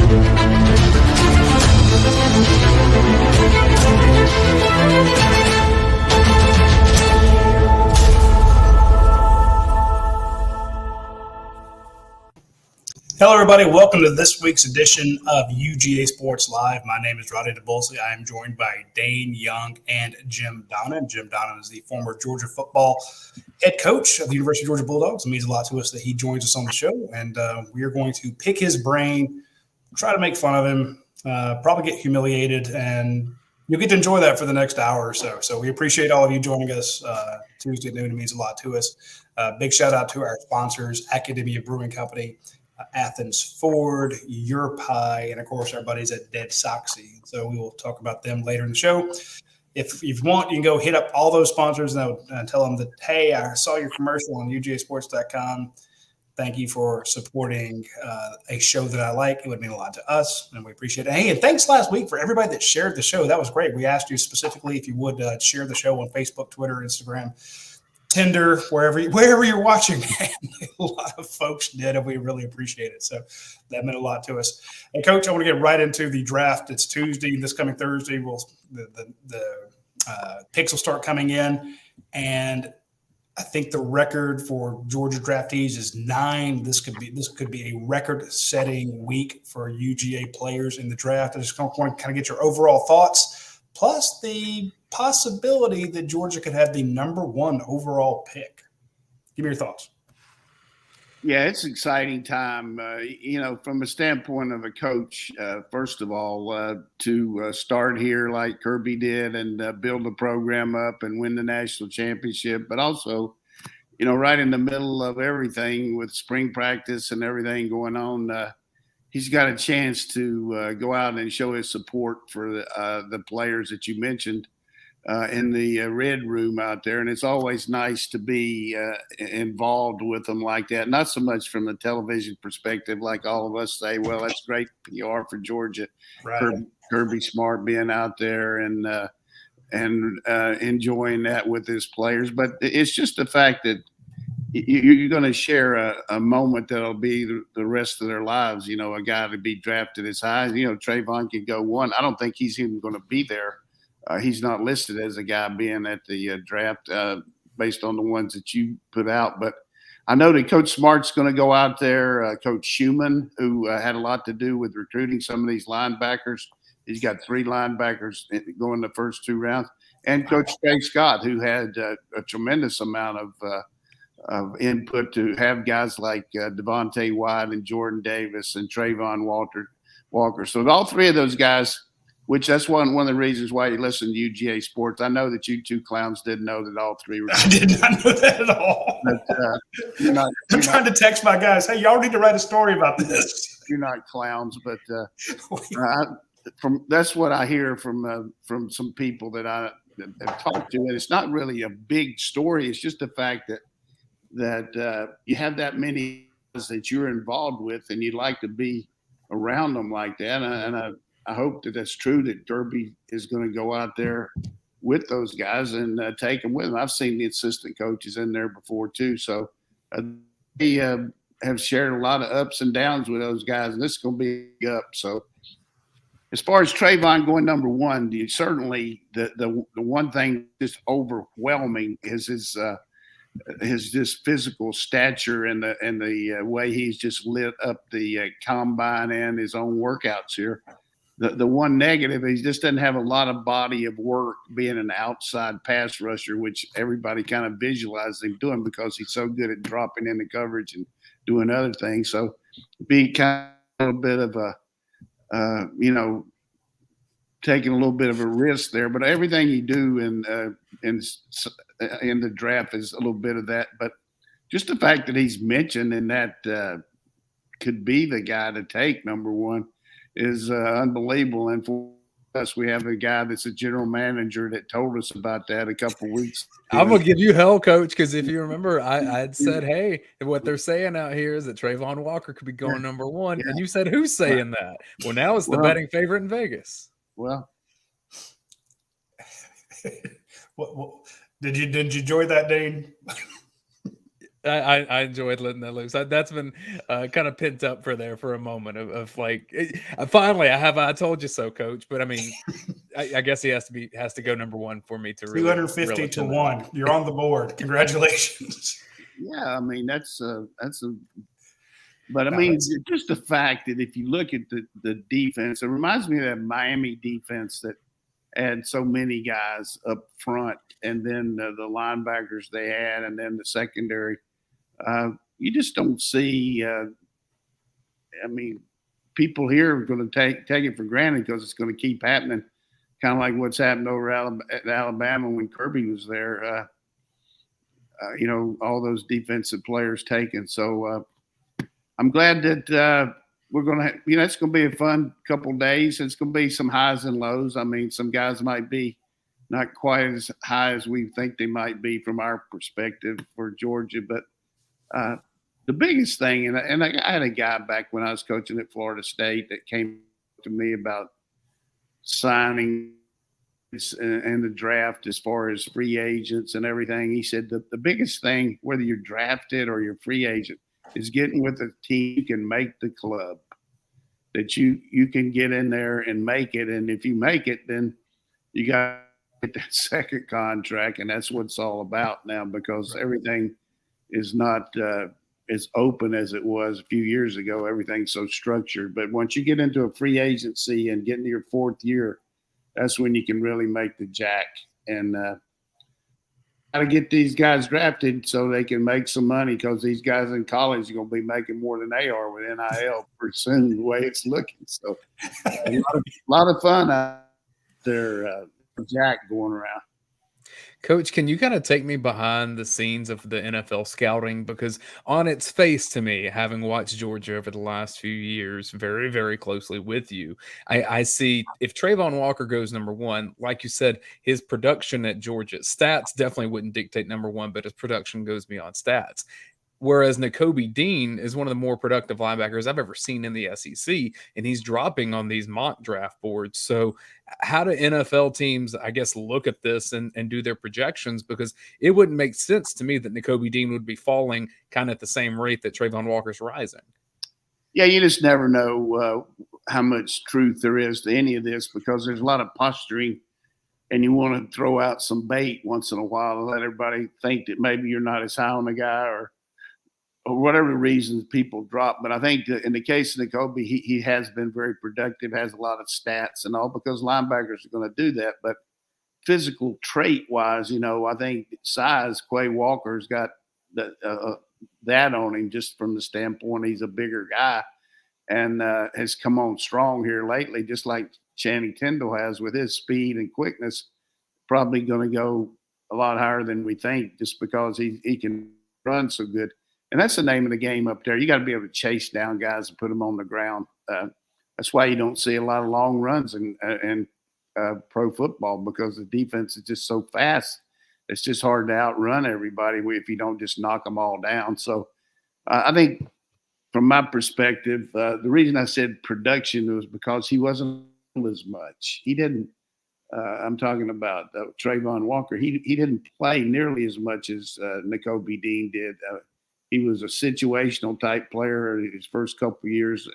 Hello, everybody. Welcome to this week's edition of UGA Sports Live. My name is Radi Nabulsi. I am joined by Dayne Young and Jim Donnan. Jim Donnan is the former Georgia football head coach of the University of Georgia Bulldogs. It means a lot to us that he joins us on the show, and we are going to pick his brain, try to make fun of him, probably get humiliated, and you'll get to enjoy that for the next hour or so. So we appreciate all of you joining us Tuesday at noon. It means a lot to us. Big shout out to our sponsors, Academia Brewing Company, Athens Ford, Your Pie, and of course our buddies at Dead Soxy. So we will talk about them later in the show. If you want, you can go hit up all those sponsors and tell them that, hey, I saw your commercial on UGAsports.com. Thank you for supporting a show that I like. It would mean a lot to us, and we appreciate it. Hey, and thanks last week for everybody that shared the show. That was great. We asked you specifically if you would share the show on Facebook, Twitter, Instagram, Tinder, wherever you're watching. A lot of folks did, and we really appreciate it. So that meant a lot to us. And Coach, I want to get right into the draft. It's Tuesday, this coming Thursday. The picks will start coming in, and I think the record for Georgia draftees is 9. This could be a record-setting week for UGA players in the draft. I just want to kind of get your overall thoughts, plus the possibility that Georgia could have the number 1 overall pick. Give me your thoughts. Yeah, it's an exciting time, from a standpoint of a coach, first of all, to start here like Kirby did and build the program up and win the national championship, but also, right in the middle of everything with spring practice and everything going on, he's got a chance to go out and show his support for the players that you mentioned in the red room out there. And it's always nice to be involved with them like that. Not so much from the television perspective, like all of us say, well, that's great PR for Georgia. Right. Kirby Smart being out there and enjoying that with his players. But it's just the fact that you're going to share a moment that'll be the rest of their lives. A guy to be drafted as high. Trayvon could go 1. I don't think he's even going to be there. He's not listed as a guy being at the draft based on the ones that you put out. But I know that Coach Smart's going to go out there. Coach Schumann, who had a lot to do with recruiting some of these linebackers. He's got 3 linebackers going the first 2 rounds. And Coach Trey Scott, who had a tremendous amount of input to have guys like Devontae White and Jordan Davis and Trayvon Walker. So all 3 of those guys, which that's one of the reasons why you listen to UGA Sports. I know that you 2 clowns didn't know that all 3 were. I did not know that at all. But, I'm trying to text my guys, hey, y'all need to write a story about this. You're not clowns, but that's what I hear from some people that I have talked to. And it's not really a big story. It's just the fact that you have that many that you're involved with, and you'd like to be around them like that. And I hope that that's true, that Kirby is going to go out there with those guys and take them with them. I've seen the assistant coaches in there before too. So they have shared a lot of ups and downs with those guys, and this is going to be big up. So as far as Trayvon going number 1, certainly the one thing just overwhelming is his just physical stature and the way he's just lit up the combine and his own workouts here. The one negative, he just doesn't have a lot of body of work being an outside pass rusher, which everybody kind of visualizes him doing because he's so good at dropping into coverage and doing other things. So be kind of a bit of taking a little bit of a risk there. But everything you do in the draft is a little bit of that. But just the fact that he's mentioned and that could be the guy to take number 1 is unbelievable. And for us, we have a guy that's a general manager that told us about that a couple of weeks ago. I'm going to give you hell, Coach, because if you remember, I had said, hey, what they're saying out here is that Trayvon Walker could be going number 1. Yeah. And you said, who's saying that? Well, now it's the betting favorite in Vegas. Well, did you enjoy that, Dayne? I enjoyed letting that loose. That's been kind of pent up for a moment of like finally I told you so, coach. But I mean, I guess he has to go number one for me to really 250 to 1. You're on the board. Congratulations. Yeah, I mean but I mean, just the fact that if you look at the defense, it reminds me of that Miami defense that had so many guys up front, and then the linebackers they had, and then the secondary. You just don't see. I mean, people here are going to take it for granted because it's going to keep happening, kind of like what's happened over at Alabama when Kirby was there. All those defensive players taken. So I'm glad that we're going to, it's going to be a fun couple of days. It's going to be some highs and lows. I mean, some guys might be not quite as high as we think they might be from our perspective for Georgia. But the biggest thing, and I had a guy back when I was coaching at Florida State that came to me about signing and the draft as far as free agents and everything. He said the biggest thing, whether you're drafted or you're free agent, is getting with a team you can make the club, that you can get in there and make it. And if you make it, then you got to get that second contract. And that's what it's all about now, because everything is not as open as it was a few years ago. Everything's so structured. But once you get into a free agency and get into your fourth year, that's when you can really make the jack. And got to get these guys drafted so they can make some money, because these guys in college are going to be making more than they are with NIL pretty soon, the way it's looking. So a lot of fun out there, Jack going around. Coach, can you kind of take me behind the scenes of the NFL scouting? Because on its face, to me, having watched Georgia over the last few years very, very closely with you, I see if Trayvon Walker goes number one, like you said, his production at Georgia, stats definitely wouldn't dictate number one, but his production goes beyond stats. Whereas Nakobe Dean is one of the more productive linebackers I've ever seen in the SEC, and he's dropping on these mock draft boards. So how do NFL teams, I guess, look at this and do their projections? Because it wouldn't make sense to me that Nakobe Dean would be falling kind of at the same rate that Trayvon Walker's rising. Yeah, you just never know how much truth there is to any of this, because there's a lot of posturing, and you want to throw out some bait once in a while and let everybody think that maybe you're not as high on the guy, or whatever reasons people drop. But I think that in the case of Nakobe, he has been very productive, has a lot of stats and all, because linebackers are going to do that. But physical trait-wise, I think size, Quay Walker's got that on him, just from the standpoint he's a bigger guy, and has come on strong here lately, just like Channing Tindall has with his speed and quickness. Probably going to go a lot higher than we think, just because he can run so good. And that's the name of the game up there. You got to be able to chase down guys and put them on the ground. That's why you don't see a lot of long runs in pro football, because the defense is just so fast. It's just hard to outrun everybody if you don't just knock them all down. So I think from my perspective, the reason I said production was because he wasn't as much. He didn't. I'm talking about Trayvon Walker. He didn't play nearly as much as Nakobe Dean did. He was a situational type player in his first couple of years,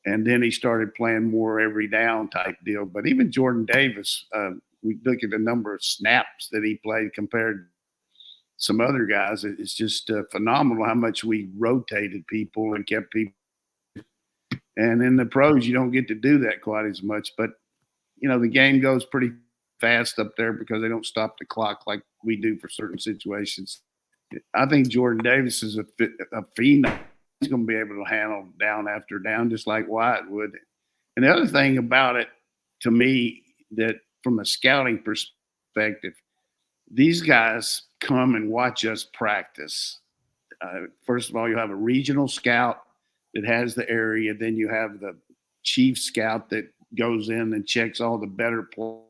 and then he started playing more every down type deal. But even Jordan Davis, we look at the number of snaps that he played compared to some other guys. It's just phenomenal how much we rotated people and kept people. And in the pros, you don't get to do that quite as much. But, the game goes pretty fast up there because they don't stop the clock like we do for certain situations. I think Jordan Davis is a phenom. He's going to be able to handle down after down, just like Wyatt would. And the other thing about it, to me, that from a scouting perspective, these guys come and watch us practice. First of all, you have a regional scout that has the area. Then you have the chief scout that goes in and checks all the better players.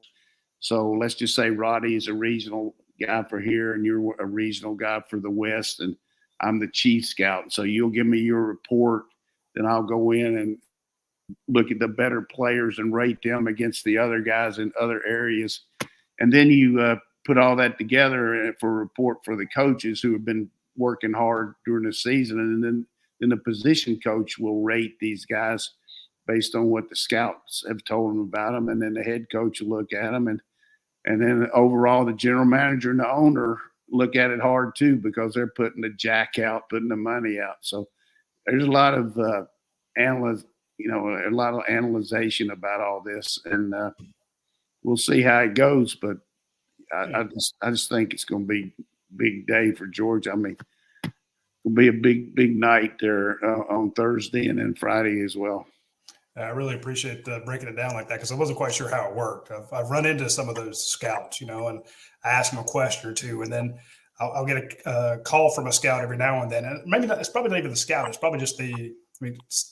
So let's just say Radi is a regional guy for here, and you're a regional guy for the West, and I'm the chief scout. So you'll give me your report, then I'll go in and look at the better players and rate them against the other guys in other areas. And then you put all that together for a report for the coaches who have been working hard during the season, and then the position coach will rate these guys based on what the scouts have told them about them, and then the head coach will look at them, and then overall the general manager and the owner look at it hard too, because they're putting the jack out, putting the money out. So there's a lot of a lot of analyzation about all this, and we'll see how it goes. But I just think it's going to be a big day for Georgia. I mean, it'll be a big night there on Thursday and then Friday as well. I really appreciate breaking it down like that, because I wasn't quite sure how it worked. I've run into some of those scouts, and I ask them a question or two, and then I'll get a call from a scout every now and then. And maybe it's probably not even the scout. It's probably just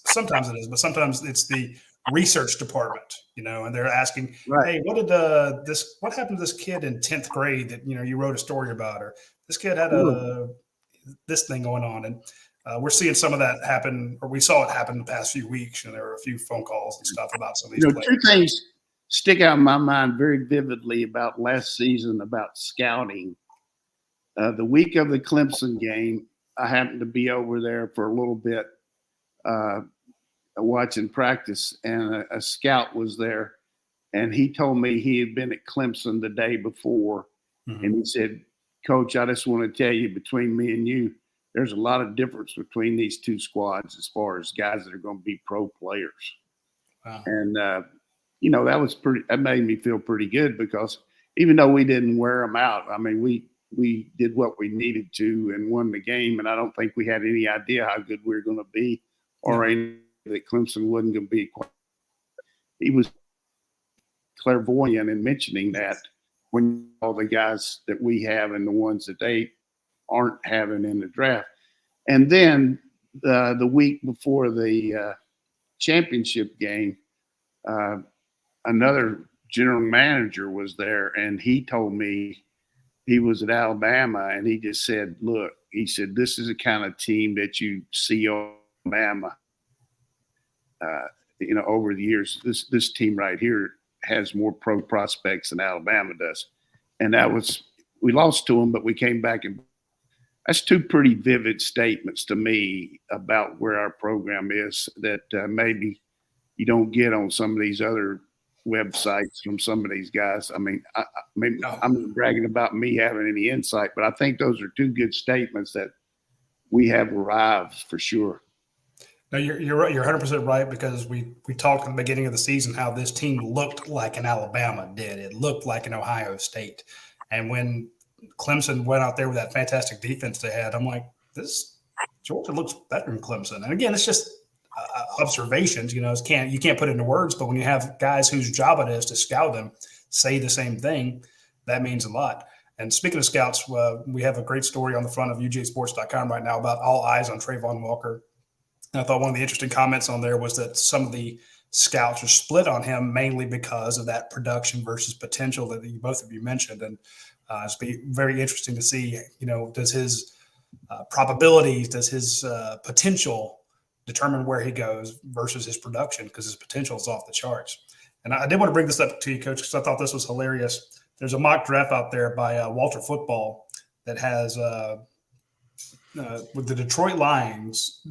sometimes it is, but sometimes it's the research department, and they're asking, right. Hey, what happened to this kid in 10th grade that, you wrote a story about, or this kid had this thing going on. And we're seeing some of that happen, or we saw it happen in the past few weeks. And there were a few phone calls and stuff about some of these players. Two things stick out in my mind very vividly about last season about scouting. The week of the Clemson game, I happened to be over there for a little bit watching practice, and a scout was there, and he told me he had been at Clemson the day before, and he said, Coach, I just want to tell you, between me and you, there's a lot of difference between these two squads as far as guys that are going to be pro players. Wow. And, that made me feel pretty good, because even though we didn't wear them out, I mean, we did what we needed to and won the game. And I don't think we had any idea how good we were going to be, or that Clemson wasn't going to be. He was clairvoyant in mentioning that, when all the guys that we have and the ones that they aren't having in the draft. And then the week before the championship game, another general manager was there, and he told me he was at Alabama, and he just said, look, he said, this is the kind of team that you see on Alabama. Over the years, this team right here has more pro prospects than Alabama does. And we lost to them, but we came back, and that's two pretty vivid statements to me about where our program is that maybe you don't get on some of these other websites from some of these guys. I mean, I'm not bragging about me having any insight, but I think those are two good statements that we have arrived for sure. No, you're right. You're 100% right, because we talked at the beginning of the season how this team looked like an Alabama did. It looked like an Ohio State. And when Clemson went out there with that fantastic defense they had, I'm like, Georgia looks better than Clemson. And again, it's just observations. You can't put it into words, but when you have guys whose job it is to scout them say the same thing, that means a lot. And speaking of scouts, we have a great story on the front of UGASports.com right now about all eyes on Trayvon Walker. And I thought one of the interesting comments on there was that some of the scouts are split on him, mainly because of that production versus potential that both of you mentioned. And it's be very interesting to see, does his probabilities, does his potential determine where he goes versus his production, because his potential is off the charts. And I did want to bring this up to you, Coach, because I thought this was hilarious. There's a mock draft out there by Walter Football that has with the Detroit Lions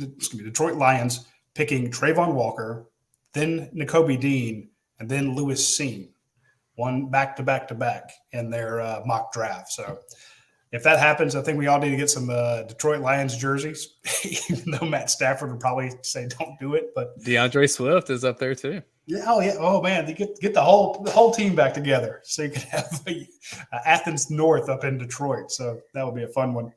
picking Trayvon Walker, then Nakobe Dean, and then Lewis Seen, one back to back in their mock draft. So if that happens, I think we all need to get some Detroit Lions jerseys, even though Matt Stafford would probably say don't do it. But DeAndre Swift is up there too. Yeah, oh yeah, oh man, you get the whole team back together, so you can have Athens North up in Detroit. So that would be a fun one.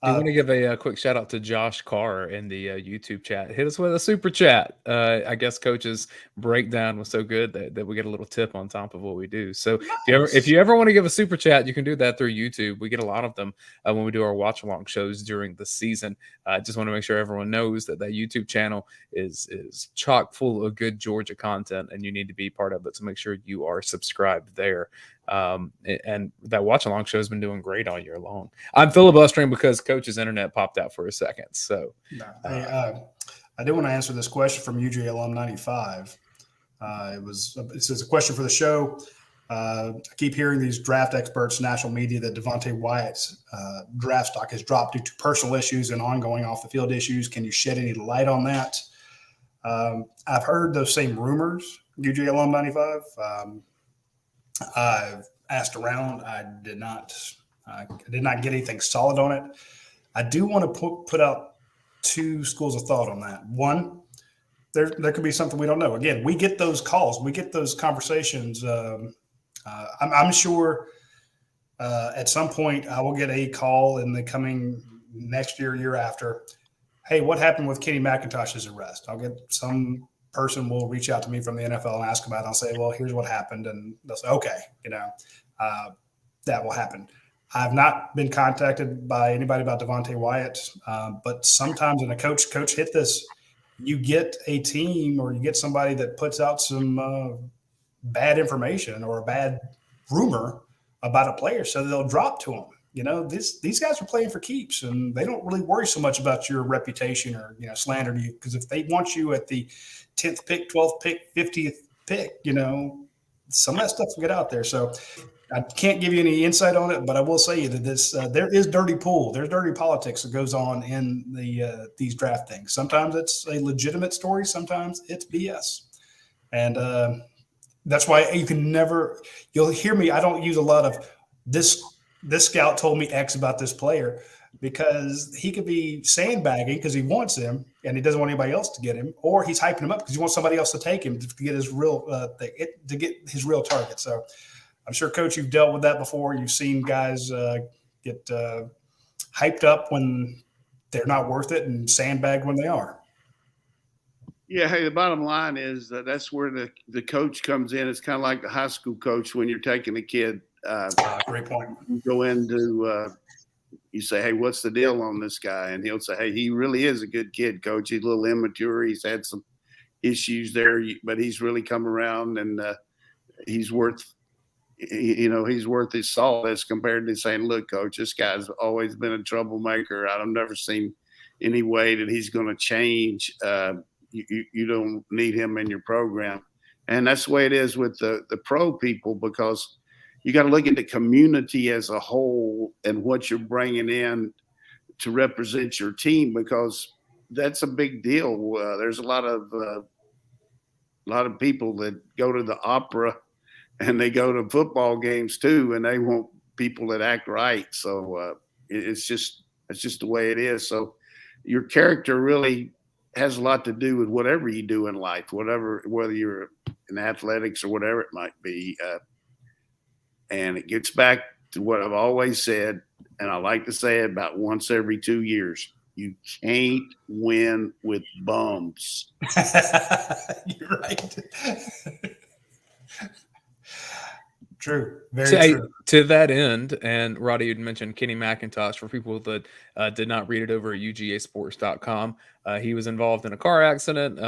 I want to give a quick shout out to Josh Carr in the YouTube chat. Hit us with a super chat. I guess Coach's breakdown was so good that we get a little tip on top of what we do. So Nice. if you ever want to give a super chat, you can do that through YouTube. We get a lot of them when we do our watch along shows during the season. I just want to make sure everyone knows that YouTube channel is chock full of good Georgia content, and you need to be part of it. So make sure you are subscribed there. And that watch along show has been doing great all year long. I'm filibustering because Coach's internet popped out for a second. So I did want to answer this question from UGA Alum 95. It says a question for the show. I keep hearing these draft experts, national media, that Devontae Wyatt's draft stock has dropped due to personal issues and ongoing off the field issues. Can you shed any light on that? I've heard those same rumors, UGA Alum 95. I've asked around. I did not get anything solid on it. I do want to put out two schools of thought on that. One, there could be something we don't know. Again, we get those calls, we get those conversations. I'm sure at some point I will get a call in the coming next year after. Hey, what happened with Kenny McIntosh's arrest? I'll get some person will reach out to me from the NFL and ask about it. I'll say, well, here's what happened. And they'll say, okay, that will happen. I've not been contacted by anybody about Devontae Wyatt, but sometimes in a coach hit this, you get a team or you get somebody that puts out some bad information or a bad rumor about a player, so they'll drop to them. These guys are playing for keeps, and they don't really worry so much about your reputation or slander you, because if they want you at the 10th pick, 12th pick, 50th pick, some of that stuff will get out there. So I can't give you any insight on it, but I will say that this there is dirty pool. There's dirty politics that goes on in these draft things. Sometimes it's a legitimate story. Sometimes it's BS. And that's why you'll hear me. I don't use a lot of this scout told me X about this player, because he could be sandbagging because he wants him and he doesn't want anybody else to get him, or he's hyping him up because he wants somebody else to take him to get his real to get his real target. So I'm sure, Coach, you've dealt with that before. You've seen guys get hyped up when they're not worth it and sandbagged when they are. Yeah, hey, the bottom line is that's where the coach comes in. It's kind of like the high school coach when you're taking a kid. Great point. You go into you say, hey, what's the deal on this guy? And he'll say, hey, he really is a good kid, Coach. He's a little immature. He's had some issues there, but he's really come around, and he's worth his salt, as compared to saying, look, Coach, this guy's always been a troublemaker. I've never seen any way that he's going to change. You don't need him in your program. And that's the way it is with the pro people, because you got to look at the community as a whole and what you're bringing in to represent your team, because that's a big deal. There's a lot of people that go to the opera and they go to football games too, and they want people that act right. So it's just the way it is. So your character really has a lot to do with whatever you do in life, whether you're in athletics or whatever it might be. And it gets back to what I've always said, and I like to say it about once every 2 years. You can't win with bums. You're right. True. Very true. To that end, and Roddy, you'd mentioned Kenny McIntosh. For people that did not read it over at UGAsports.com, he was involved in a car accident,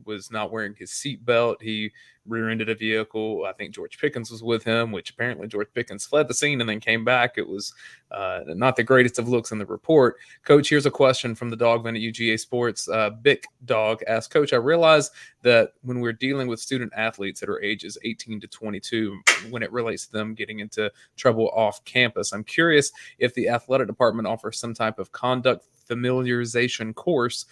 was not wearing his seatbelt. He rear-ended a vehicle. I think George Pickens was with him, which apparently George Pickens fled the scene and then came back. It was not the greatest of looks in the report. Coach, here's a question from the Dogman at UGA Sports. Big Dog asked, Coach, I realize that when we're dealing with student athletes that are ages 18 to 22, when it relates to them getting into trouble off campus, I'm curious if the athletic department offers some type of conduct familiarization course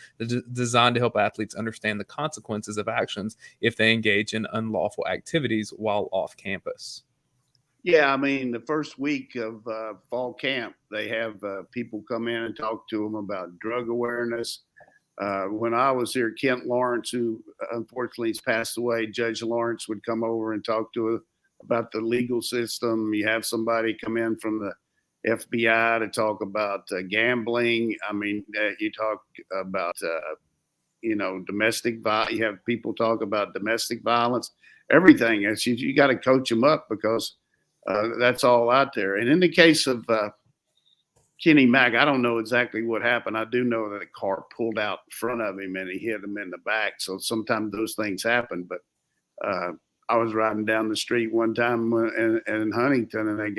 designed to help athletes understand the consequences of actions if they engage in unlawful activities while off campus. Yeah, I mean, the first week of fall camp, they have people come in and talk to them about drug awareness. When I was here, Kent Lawrence, who unfortunately has passed away, Judge Lawrence would come over and talk to us about the legal system. You have somebody come in from the FBI to talk about gambling. I mean, you talk about, domestic violence. You have people talk about domestic violence, everything. You got to coach them up, because that's all out there. And in the case of Kenny Mack, I don't know exactly what happened. I do know that a car pulled out in front of him and he hit him in the back. So sometimes those things happen. But I was riding down the street one time in Huntington, and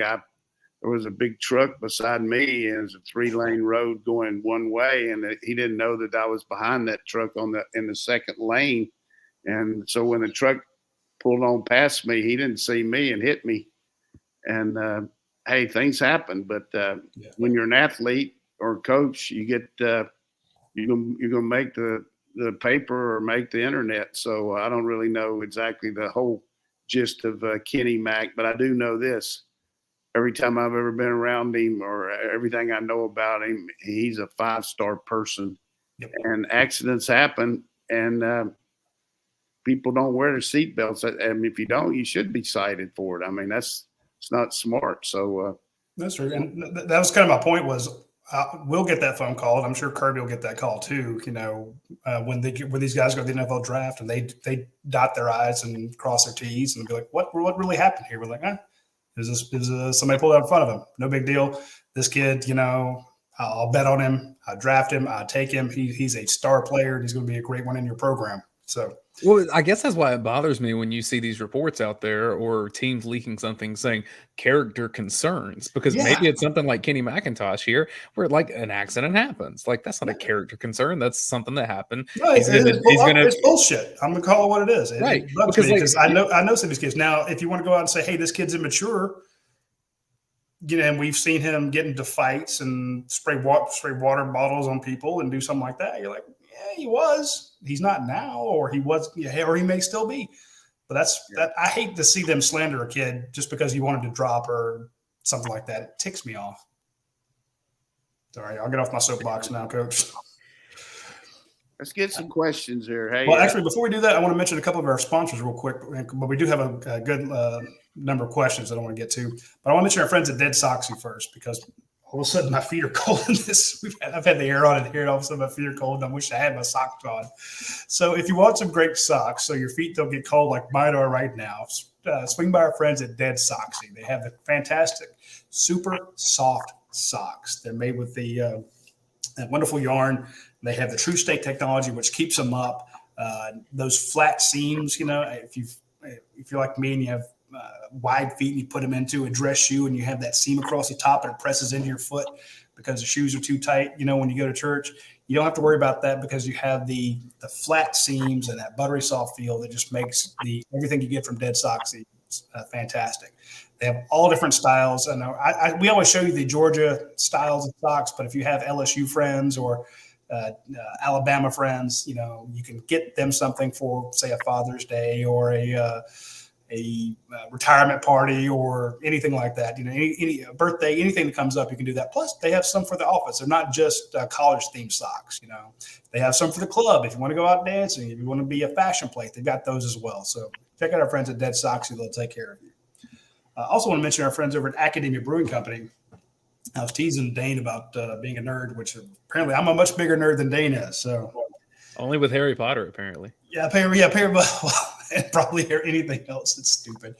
there was a big truck beside me, and it was a 3-lane road going one way, and he didn't know that I was behind that truck in the second lane. And so when the truck pulled on past me. He didn't see me and hit me. And hey, things happen. But when you're an athlete or a coach, you get you're gonna make the paper or make the internet. So I don't really know exactly the whole gist of Kenny Mack, but I do know this. Every time I've ever been around him or everything I know about him, he's a 5-star person. Yep. And accidents happen, and people don't wear their seatbelts. And if you don't, you should be cited for it. I mean, it's not smart. So that's true. And that was kind of my point was we'll get that phone call. And I'm sure Kirby will get that call too. You know, when these guys go to the NFL draft and they dot their I's and cross their T's and be like, what really happened here? We're like, somebody pulled out in front of him. No big deal. This kid, you know, I'll bet on him. I'll draft him. I'll take him. He's a star player, and he's going to be a great one in your program. So, well, I guess that's why it bothers me when you see these reports out there or teams leaking something saying character concerns, because maybe it's something like Kenny McIntosh here where like an accident happens. Like that's not a character concern. That's something that happened. No, it's bullshit. I'm going to call it what it is. Right. Because I know some of these kids. Now, if you want to go out and say, hey, this kid's immature, you know, and we've seen him get into fights and spray water bottles on people and do something like that. You're like, yeah, he was. He's not now, or he was, or he may still be. But that. I hate to see them slander a kid just because you want him to drop or something like that. It ticks me off. Sorry, I'll get off my soapbox now, Coach. Let's get some questions here. Hey, well, actually, before we do that, I want to mention a couple of our sponsors real quick. But we do have a good number of questions that I want to get to. But I want to mention our friends at Dead Soxy first, because all of a sudden my feet are cold in this. I've had the air on it here, and all of a sudden my feet are cold, and I wish I had my socks on. So if you want some great socks so your feet don't get cold like mine are right now, swing by our friends at Dead Soxy. They have the fantastic, super soft socks. They're made with the wonderful yarn. They have the True Stake technology, which keeps them up. Those flat seams, you know, if you're like me and you have wide feet and you put them into a dress shoe and you have that seam across the top and it presses into your foot because the shoes are too tight, you know, when you go to church, you don't have to worry about that because you have the flat seams and that buttery soft feel that just makes everything you get from Dead Soxy fantastic. They have all different styles. And we always show you the Georgia styles of socks, but if you have LSU friends or Alabama friends, you know, you can get them something for, say, a Father's Day or a retirement party or anything like that. You know, any birthday, anything that comes up, you can do that. Plus, they have some for the office. They're not just college-themed socks. You know, they have some for the club. If you want to go out dancing, if you want to be a fashion plate, they've got those as well. So check out our friends at Dead Soxy. They'll take care of you. I also want to mention our friends over at Academia Brewing Company. I was teasing Dayne about being a nerd, which apparently I'm a much bigger nerd than Dayne is. So only with Harry Potter, apparently. Yeah, and probably anything else that's stupid.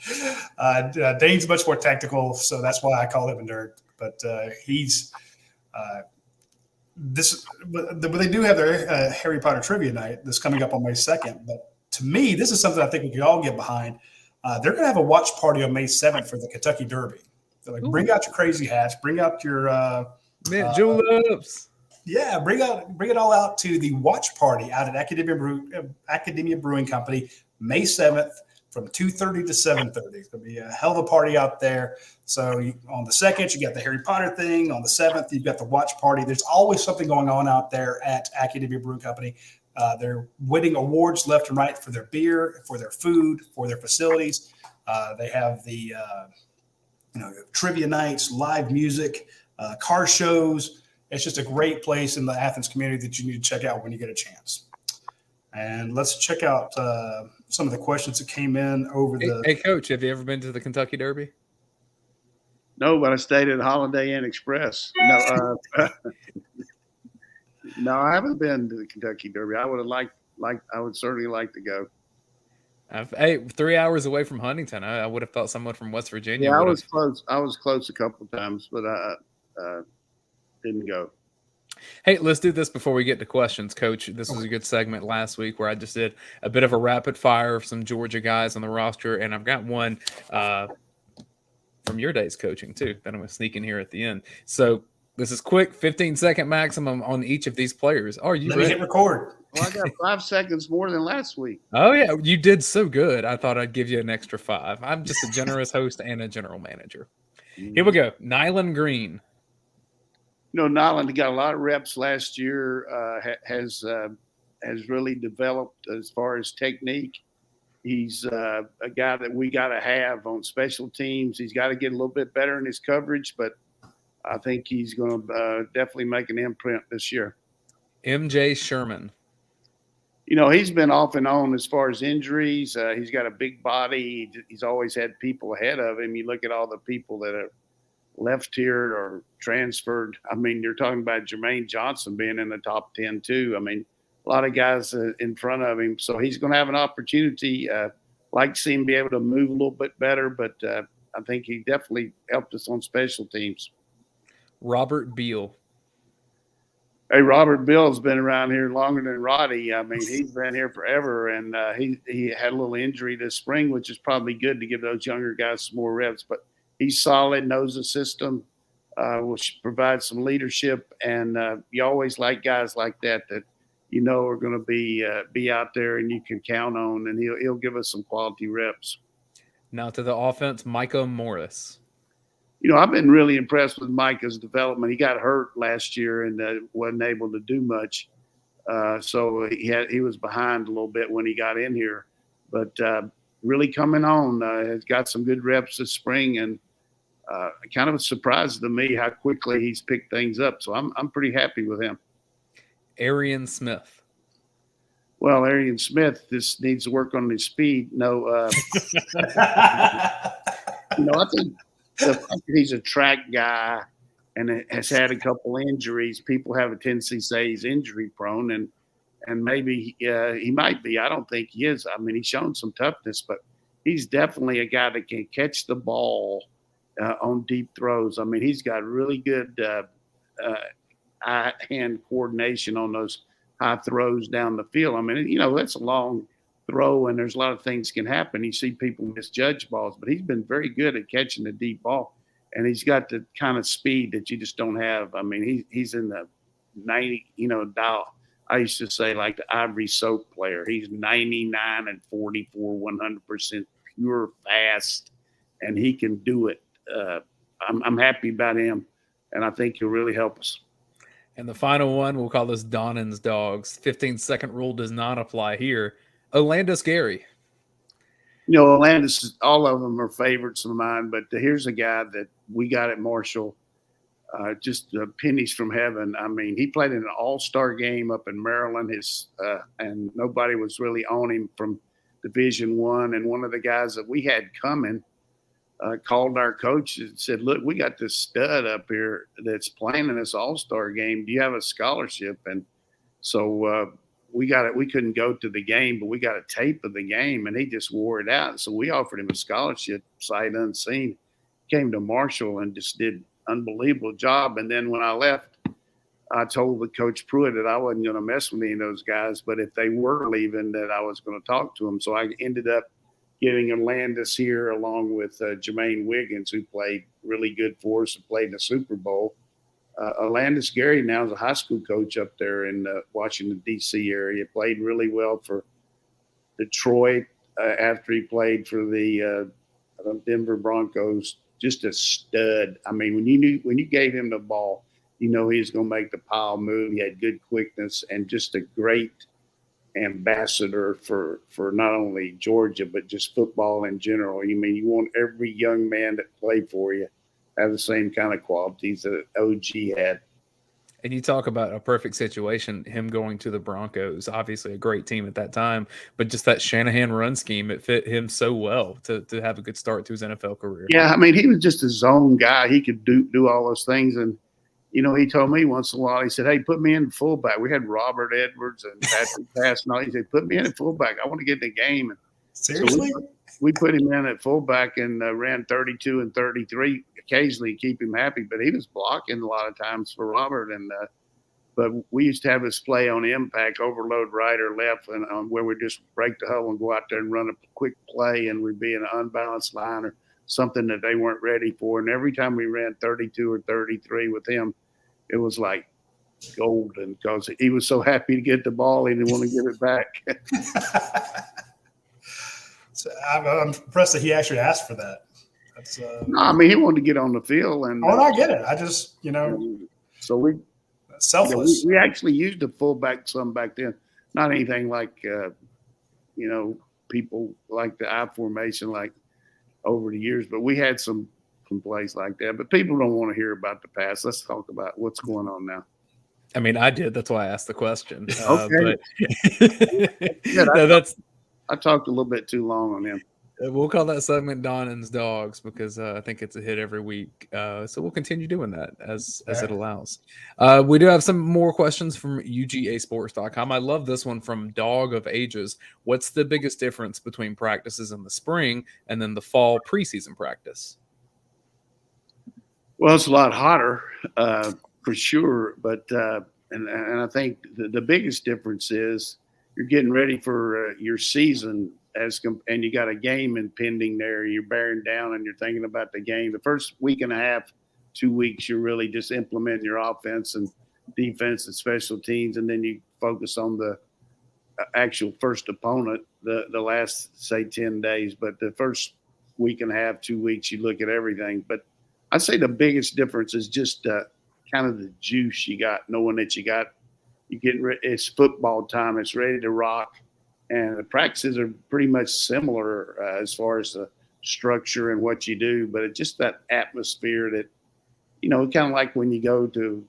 Dayne's much more technical, so that's why I call him a nerd. But he's this. But they do have their Harry Potter trivia night that's coming up on May 2nd. But to me, this is something I think we could all get behind. They're going to have a watch party on May 7th for the Kentucky Derby. They're like, bring out your crazy hats, bring out your mint juleps. Yeah, bring it all out to the watch party out at Academia Brewing Company, May 7th from 2:30 to 7:30. It's going to be a hell of a party out there. So on the 2nd, you got the Harry Potter thing. On the 7th, you've got the watch party. There's always something going on out there at Academia Brewing Company. They're winning awards left and right for their beer, for their food, for their facilities. They have the trivia nights, live music, car shows. It's just a great place in the Athens community that you need to check out when you get a chance. And let's check out some of the questions that came in over the. Hey, Coach, have you ever been to the Kentucky Derby? No, but I stayed at Holiday Inn Express. No, no, I haven't been to the Kentucky Derby. I would have I would certainly like to go. 3 hours away from Huntington. I would have thought someone from West Virginia. Yeah, I was close. I was close a couple of times, but I didn't go. Hey, let's do this before we get to questions, Coach. This was a good segment last week where I just did a bit of a rapid fire of some Georgia guys on the roster, and I've got one from your days coaching too that I'm going to sneak in here at the end. So This is quick, 15-second maximum on each of these players. Are you Let me ready? hit record. Well, I got 5 seconds more than last week. Oh, yeah. You did so good. I thought I'd give you an extra 5. I'm just a generous host and a general manager. Here we go. Nyland Green. Nyland got a lot of reps last year, has really developed as far as technique. He's a guy that we got to have on special teams. He's got to get a little bit better in his coverage, but I think he's going to definitely make an imprint this year. MJ Sherman. He's been off and on as far as injuries. He's got a big body. He's always had people ahead of him. You look at all the people that have left here or transferred. I mean, you're talking about Jermaine Johnson being in the top 10 too. I mean, a lot of guys in front of him. So he's going to have an opportunity. Like to see him be able to move a little bit better, but I think he definitely helped us on special teams. Robert Beal. Hey, Robert Beal's been around here longer than Roddy. I mean, he's been here forever, and he had a little injury this spring, which is probably good to give those younger guys some more reps. But he's solid, knows the system, will provide some leadership, and you always like guys like that are going to be out there and you can count on, and he'll give us some quality reps. Now to the offense, Micah Morris. I've been really impressed with Micah's development. He got hurt last year and wasn't able to do much. So he was behind a little bit when he got in here. But really coming on, has got some good reps this spring, and kind of a surprise to me how quickly he's picked things up. So I'm pretty happy with him. Arian Smith. Well, Arian Smith just needs to work on his speed. I think the fact that he's a track guy and has had a couple injuries, people have a tendency to say he's injury prone, and maybe he might be. I don't think he is. I mean, he's shown some toughness, but he's definitely a guy that can catch the ball on deep throws. I mean, he's got really good eye-hand coordination on those high throws down the field. I mean, that's a long throw, and there's a lot of things can happen. You see people misjudge balls, but he's been very good at catching the deep ball, and he's got the kind of speed that you just don't have. I mean, he's in the 90, dial. I used to say like the Ivory Soap player. He's 99 and 44, 100% pure fast, and he can do it. I'm happy about him, and I think he'll really help us. And the final one, we'll call this Donnan's Dogs. 15-second rule does not apply here. Olandis Gary. Olandis, all of them are favorites of mine, but here's a guy that we got at Marshall, just pennies from heaven. I mean, he played in an all-star game up in Maryland, and nobody was really on him from Division I. And one of the guys that we had coming called our coach and said, "Look, we got this stud up here that's playing in this all-star game. Do you have a scholarship?" And so we got it. We couldn't go to the game, but we got a tape of the game, and he just wore it out. So we offered him a scholarship, sight unseen. Came to Marshall and just did unbelievable job. And then when I left, I told the Coach Pruitt that I wasn't going to mess with any of those guys, but if they were leaving, that I was going to talk to them. So I ended up getting Olandis here along with Jermaine Wiggins, who played really good for us and played in the Super Bowl. Olandis Gary now is a high school coach up there in Washington, D.C. area. Played really well for Detroit after he played for the Denver Broncos. Just a stud. I mean, when you gave him the ball, he was going to make the pile move. He had good quickness and just a great ambassador for not only Georgia but just football in general. You want every young man that played for you have the same kind of qualities that OG had. And you talk about a perfect situation, him going to the Broncos, obviously a great team at that time, but just that Shanahan run scheme, it fit him so well to have a good start to his NFL career. Yeah, I mean, he was just a zone guy. He could do all those things. And, he told me once in a while, he said, "Hey, put me in fullback." We had Robert Edwards and Patrick Pass and all. He said, "Put me in at fullback. I want to get in the game." And seriously? So we put him in at fullback and ran 32 and 33 occasionally to keep him happy, but he was blocking a lot of times for Robert. And but we used to have us play on impact, overload right or left, and where we just break the huddle and go out there and run a quick play, and we'd be in an unbalanced line or something that they weren't ready for. And every time we ran 32 or 33 with him, it was like golden because he was so happy to get the ball. He didn't want to give it back. So I'm impressed that he actually asked for that. That's No, I mean, he wanted to get on the field. And I get it. I just, so we selfless. we actually used a fullback some back then. Not anything like, people like the I formation like over the years, but we had some plays like that. But people don't want to hear about the past. Let's talk about what's going on now. I mean, I did. That's why I asked the question. Okay. But I talked a little bit too long on him. We'll call that segment Donnan's Dogs because I think it's a hit every week. So we'll continue doing that as it allows. We do have some more questions from UGAsports.com. I love this one from Dog of Ages. What's the biggest difference between practices in the spring and then the fall preseason practice? Well, it's a lot hotter for sure. But and I think the biggest difference is you're getting ready for your season and you got a game impending there. You're bearing down and you're thinking about the game. The first week and a half, 2 weeks, you're really just implementing your offense and defense and special teams, and then you focus on the actual first opponent the last, say, 10 days. But the first week and a half, 2 weeks, you look at everything. But I'd say the biggest difference is just kind of the juice you got, knowing that you're getting ready. It's football time. It's ready to rock. And the practices are pretty much similar as far as the structure and what you do, but it's just that atmosphere that, kind of like when you go to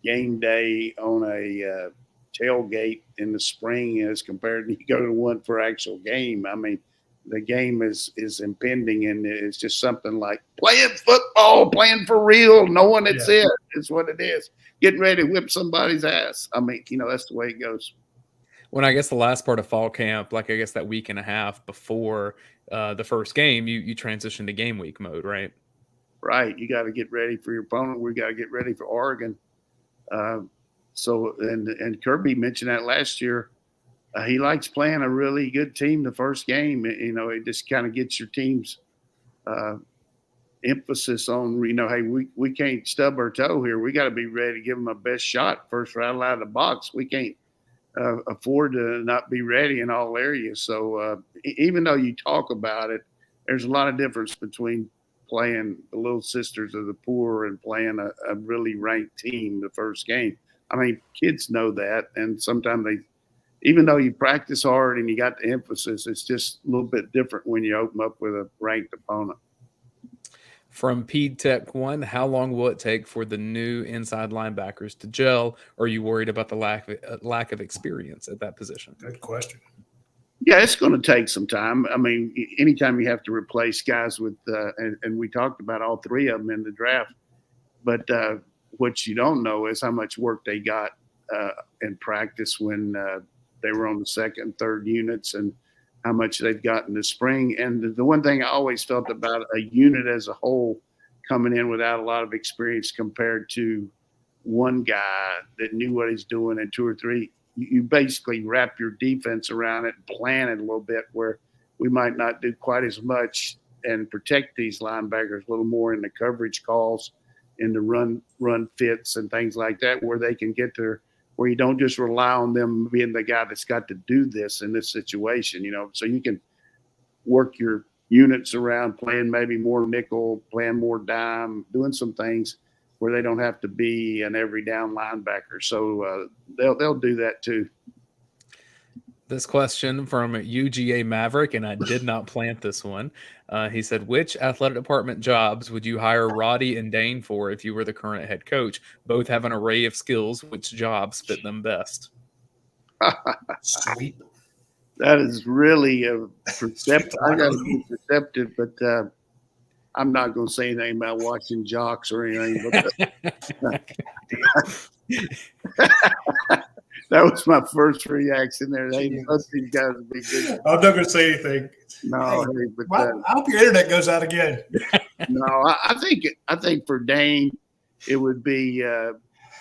game day on a tailgate in the spring as compared to you go to one for actual game. I mean, the game is impending, and it's just something like playing football, playing for real, knowing it's it. It's what it is. Getting ready to whip somebody's ass. I mean, that's the way it goes. When I guess the last part of fall camp, like I guess that week and a half before the first game, you transition to game week mode, right? Right. You got to get ready for your opponent. We got to get ready for Oregon. And Kirby mentioned that last year. He likes playing a really good team the first game. It just kind of gets your team's emphasis on, hey, we can't stub our toe here. We got to be ready to give them a best shot first rattle out of the box. We can't afford to not be ready in all areas. So even though you talk about it, there's a lot of difference between playing the Little Sisters of the Poor and playing a really ranked team the first game. I mean, kids know that, and sometimes even though you practice hard and you got the emphasis, it's just a little bit different when you open up with a ranked opponent. From PED 1, how long will it take for the new inside linebackers to gel? Or are you worried about the lack of experience at that position? Good question. Yeah, it's going to take some time. I mean, anytime you have to replace guys with, and we talked about all three of them in the draft, but what you don't know is how much work they got in practice when they were on the second, third units, and how much they've got in the spring. And the one thing I always felt about a unit as a whole coming in without a lot of experience compared to one guy that knew what he's doing and two or three, you basically wrap your defense around it and plan it a little bit where we might not do quite as much and protect these linebackers a little more in the coverage calls, in the run fits and things like that, where they can get there, where you don't just rely on them being the guy that's got to do this in this situation, so you can work your units around playing maybe more nickel, playing more dime, doing some things where they don't have to be an every down linebacker. So they'll do that too. This question from UGA Maverick, and I did not plant this one. He said, which athletic department jobs would you hire Radi and Dayne for if you were the current head coach? Both have an array of skills. Which jobs fit them best? Sweet. That is really a perceptive. I got to be perceptive, but I'm not going to say anything about watching jocks or anything. That was my first reaction there. Hey, most of these guys would be good. I'm not going to say anything. No, but I hope your internet goes out again. No, I think for Dayne, it would be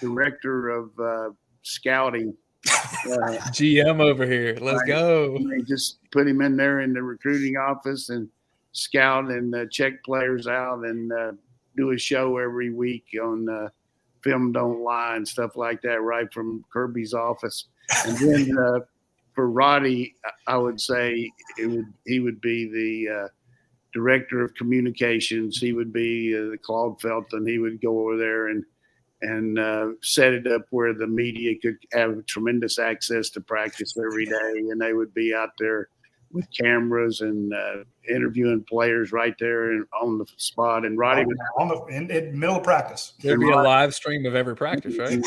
director of scouting. GM over here. Let's go. Just put him in there in the recruiting office and scout and check players out and do a show every week on film don't lie and stuff like that, right from Kirby's office. And then for Radi, I would say he would be the director of communications. He would be the Claude Felton. He would go over there and set it up where the media could have tremendous access to practice every day, and they would be out there with cameras and interviewing players right there and on the spot. And Radi would in middle of practice. There'd be a live stream of every practice, right?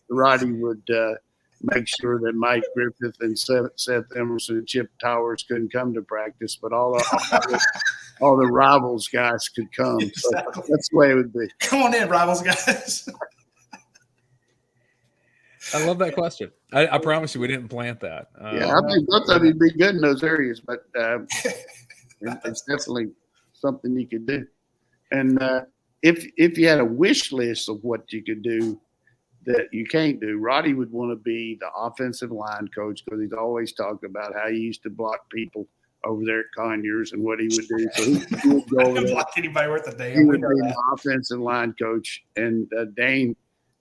Radi would make sure that Mike Griffith and Seth Emerson and Chip Towers couldn't come to practice, but all the rivals guys could come. So Exactly. that's the way it would be. Come on in, rivals guys. Uh-huh. I love that question. I promise you, we didn't plant that. Yeah, I think both of you'd be good in those areas, but it's definitely something you could do. And if you had a wish list of what you could do that you can't do, Radi would want to be the offensive line coach because he's always talked about how he used to block people over there at Conyers and what he would do. So he would go over there. Block anybody worth a damn. He would be the offensive line coach, and Dayne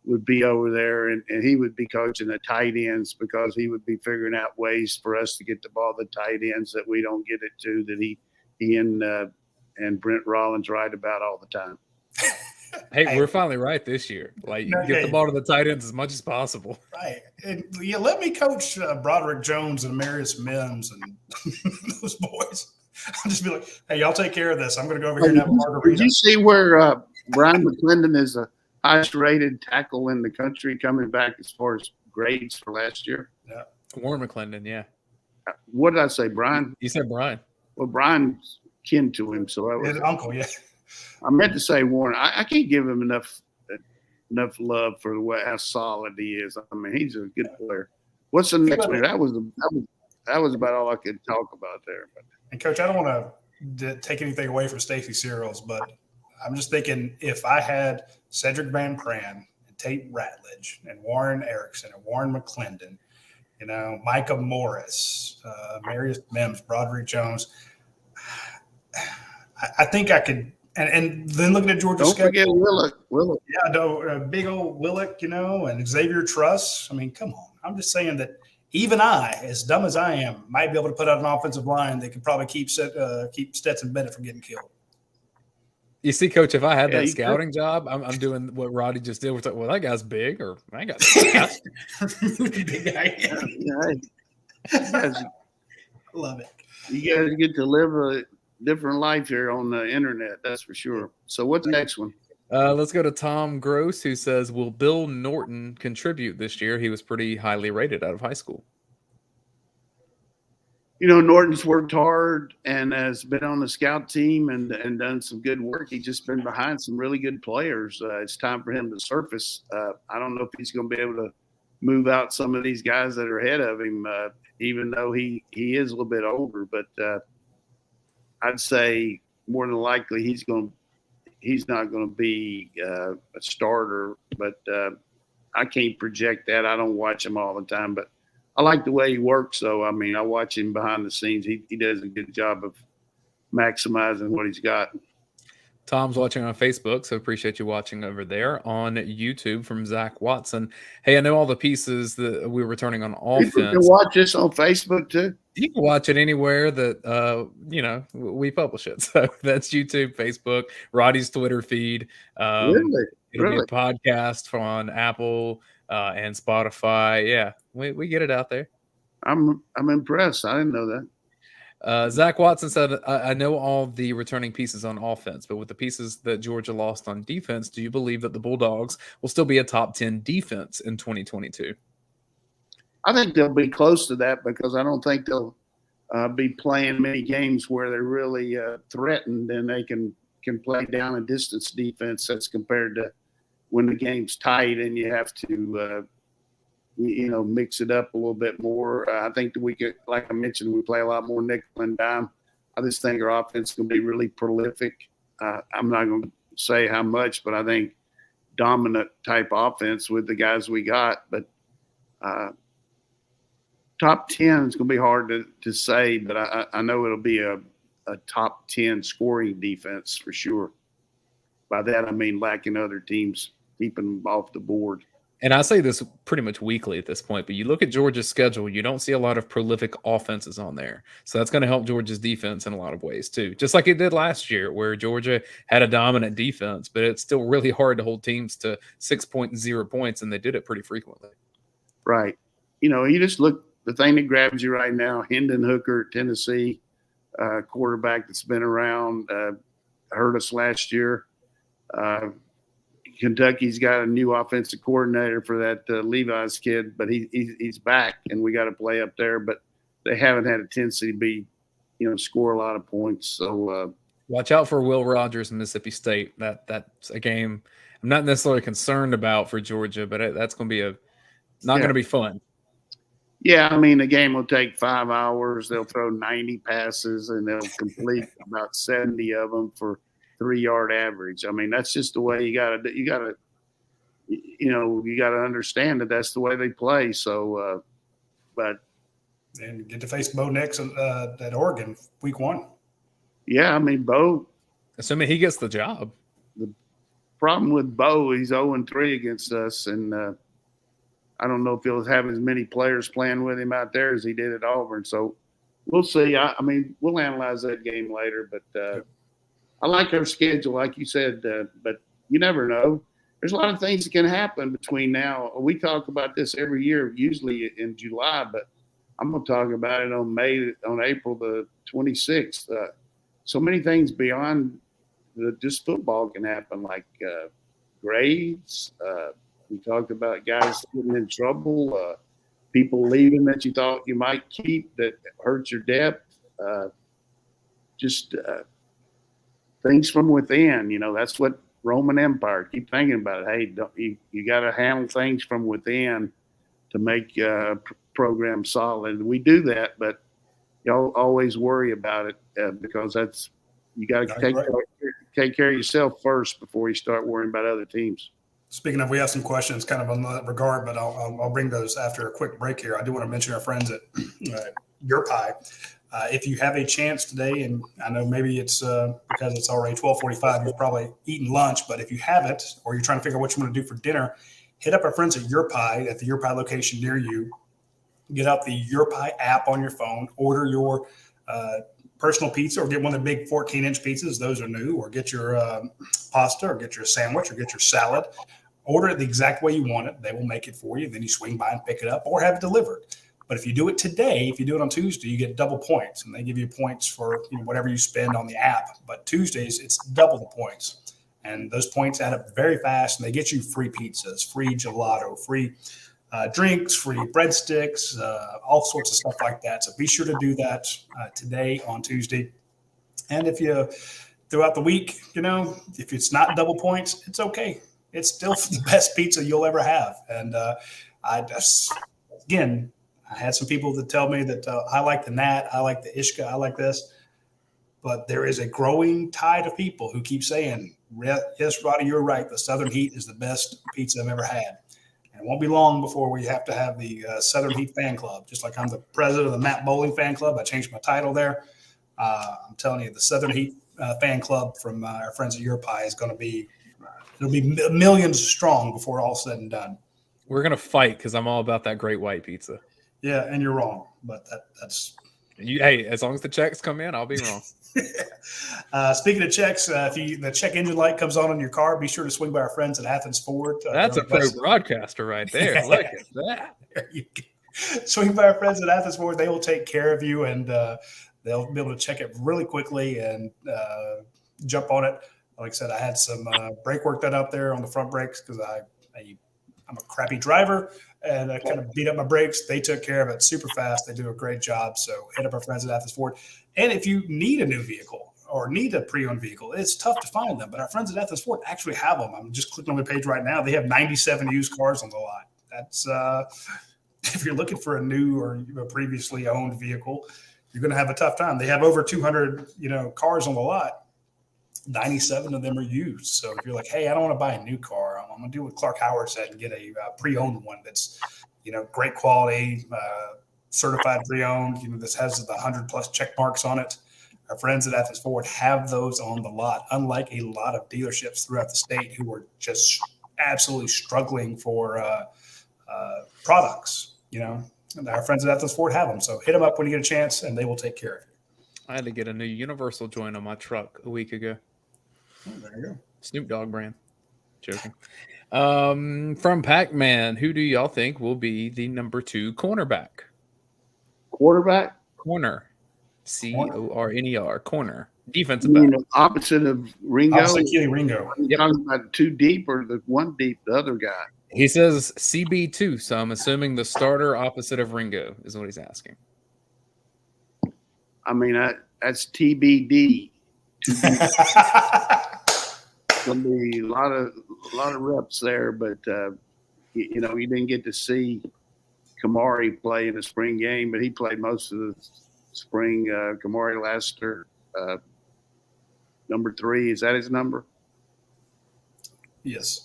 would be over there, and he would be coaching the tight ends because he would be figuring out ways for us to get the ball to the tight ends that we don't get it to, that he and Brent Rollins write about all the time. Hey, we're finally right this year. Like, get the ball to the tight ends as much as possible. Right. And let me coach Broderick Jones and Marius Mims and those boys. I'll just be like, hey, y'all take care of this. I'm going to go over here and have a margarita. Did you see where Brian McClendon is the highest rated tackle in the country coming back as far as grades for last year? Yeah. Warren McClendon, yeah. What did I say, Brian? You said Brian. Well, Brian's kin to him, so His uncle, yeah. I meant to say Warren. I can't give him enough love for how solid he is. I mean, he's a good player. What's the next one? That was about all I could talk about there. But. And Coach, I don't want to take anything away from Stacey Searles, but I'm just thinking if I had Cedric Van Pran and Tate Ratledge and Warren Erickson and Warren McClendon, Micah Morris, Marius Mims, Broderick Jones, I think I could. And then looking at Georgia's schedule. Don't forget Willock. Yeah, big old Willock, and Xavier Truss. I mean, come on. I'm just saying that even I, as dumb as I am, might be able to put out an offensive line that could probably keep Stetson Bennett from getting killed. You see, Coach, if I had that scouting job, I'm doing what Radi just did. We're talking, well, that guy's big, or that guy's fast. Big guy. Yeah. Love it. You guys get to live a different life here on the internet, that's for sure. So what's the next one? Let's go to Tom Gross, who says, will Bill Norton contribute this year? He was pretty highly rated out of high school. Norton's worked hard and has been on the scout team and done some good work. He's just been behind some really good players. It's time for him to surface. I don't know if he's going to be able to move out some of these guys that are ahead of him, even though he is a little bit older. But I'd say more than likely he's not going to be a starter, but I can't project that. I don't watch him all the time, but I like the way he works. So, I mean, I watch him behind the scenes. He does a good job of maximizing what he's got. Tom's watching on Facebook, so appreciate you watching over there. On YouTube from Zach Watson. Hey, I know all the pieces that we're returning on offense. You can watch this on Facebook too. You can watch it anywhere that we publish it. So that's YouTube, Facebook, Radi's Twitter feed. Really? It'll be a podcast on Apple and Spotify. Yeah, we get it out there. I'm impressed. I didn't know that. Zach Watson said, I know all the returning pieces on offense, but with the pieces that Georgia lost on defense, do you believe that the Bulldogs will still be a top 10 defense in 2022? I think they'll be close to that because I don't think they'll be playing many games where they're really threatened and they can play down and distance defense as compared to when the game's tight and you have to mix it up a little bit more. I think that we could, like I mentioned, we play a lot more nickel and dime. I just think our offense is going to be really prolific. I'm not going to say how much, but I think dominant type offense with the guys we got. But top 10 is going to be hard to say, but I know it'll be a top 10 scoring defense for sure. By that, I mean lacking other teams' keeping them off the board. And I say this pretty much weekly at this point, but you look at Georgia's schedule, you don't see a lot of prolific offenses on there. So that's going to help Georgia's defense in a lot of ways too, just like it did last year where Georgia had a dominant defense, but it's still really hard to hold teams to 6.0 points, and they did it pretty frequently. Right. You just look, the thing that grabs you right now, Hendon Hooker at Tennessee, quarterback that's been around, hurt us last year. Kentucky's got a new offensive coordinator for that Levi's kid, but he's back, and we got to play up there. But they haven't had a tendency to be, score a lot of points. So watch out for Will Rogers and Mississippi State. That's a game I'm not necessarily concerned about for Georgia, but that's going to be going to be fun. Yeah, I mean, the game will take 5 hours. They'll throw 90 passes, and they'll complete about 70 of them for 3-yard average. I mean, that's just the way you gotta understand that that's the way they play. So, and get to face Bo Nix at Oregon week 1. Yeah, I mean, Bo. Assuming he gets the job. The problem with Bo, he's 0-3 against us, and I don't know if he'll have as many players playing with him out there as he did at Auburn. So we'll see. I mean, we'll analyze that game later, but. I like our schedule, like you said, but you never know. There's a lot of things that can happen between now. We talk about this every year, usually in July, but I'm going to talk about it on April the 26th. So many things beyond just football can happen, like grades. We talked about guys getting in trouble, people leaving that you thought you might keep that hurts your depth. Things from within, that's what Roman Empire. Keep thinking about it. Hey, you got to handle things from within to make program solid. We do that, but y'all always worry about it because you got to take care of yourself first before you start worrying about other teams. Speaking of, we have some questions kind of on that regard, but I'll bring those after a quick break here. I do want to mention our friends at Your Pie. If you have a chance today, and I know maybe it's because it's already 12:45, you've probably eaten lunch, but if you haven't, or you're trying to figure out what you want to do for dinner, hit up our friends at Your Pie at the Your Pie location near you. Get out the Your Pie app on your phone, order your personal pizza, or get one of the big 14-inch pizzas. Those are new, or get your pasta, or get your sandwich, or get your salad. Order it the exact way you want it. They will make it for you. Then you swing by and pick it up or have it delivered. But if you do it today, if you do it on Tuesday, you get double points, and they give you points for whatever you spend on the app. But Tuesdays, it's double the points, and those points add up very fast, and they get you free pizzas, free gelato, free drinks, free breadsticks, all sorts of stuff like that. So be sure to do that today on Tuesday. And if you throughout the week, if it's not double points, it's okay. It's still the best pizza you'll ever have. And I had some people that tell me that I like the Nat, I like the Ishka, I like this. But there is a growing tide of people who keep saying, yes, Roddy, you're right. The Southern Heat is the best pizza I've ever had. And it won't be long before we have to have the Southern Heat fan club. Just like I'm the president of the Matt Bowling fan club. I changed my title there. I'm telling you, the Southern Heat fan club from our friends at Your Pie is going to be it'll be millions strong before all's said and done. We're going to fight because I'm all about that great white pizza. Yeah, and you're wrong, but that's hey, as long as the checks come in, I'll be wrong. Speaking of checks, if the check engine light comes on your car, be sure to swing by our friends at Athens Ford. That's a pro broadcaster right there. Look at that. There you go. Swing by our friends at Athens Ford. They will take care of you, and they'll be able to check it really quickly and jump on it. Like I said, I had some brake work done out there on the front brakes because I'm a crappy driver, and I kind of beat up my brakes. They took care of it super fast. They do a great job. So hit up our friends at Athens Ford. And if you need a new vehicle or need a pre-owned vehicle, it's tough to find them. But our friends at Athens Ford actually have them. I'm just clicking on the page right now. They have 97 used cars on the lot. That's if you're looking for a new or a previously owned vehicle, you're going to have a tough time. They have over 200 cars on the lot. 97 of them are used. So if you're like, hey, I don't want to buy a new car, I'm going to do what Clark Howard said and get a pre-owned one that's, great quality, certified pre-owned, this has the 100+ check marks on it. Our friends at Athens Ford have those on the lot, unlike a lot of dealerships throughout the state who are just absolutely struggling for products, and our friends at Atlas Ford have them. So hit them up when you get a chance, and they will take care of you. I had to get a new Universal joint on my truck a week ago. Oh, there you go. Snoop Dogg brand. Joking. From Pac-Man, who do y'all think will be the number 2 cornerback? Quarterback? Corner. Corner. Corner. Defensive You back. mean the opposite of Ringo? Opposite Keely Ringo. Are you talking about 2 deep or the 1 deep, the other guy? He says CB2, so I'm assuming the starter opposite of Ringo is what he's asking. I mean, that's TBD. Gonna be a lot of reps there, but you didn't get to see Kamari play in the spring game, but he played most of the spring. Kamari Lassiter, number 3, is that his number? Yes.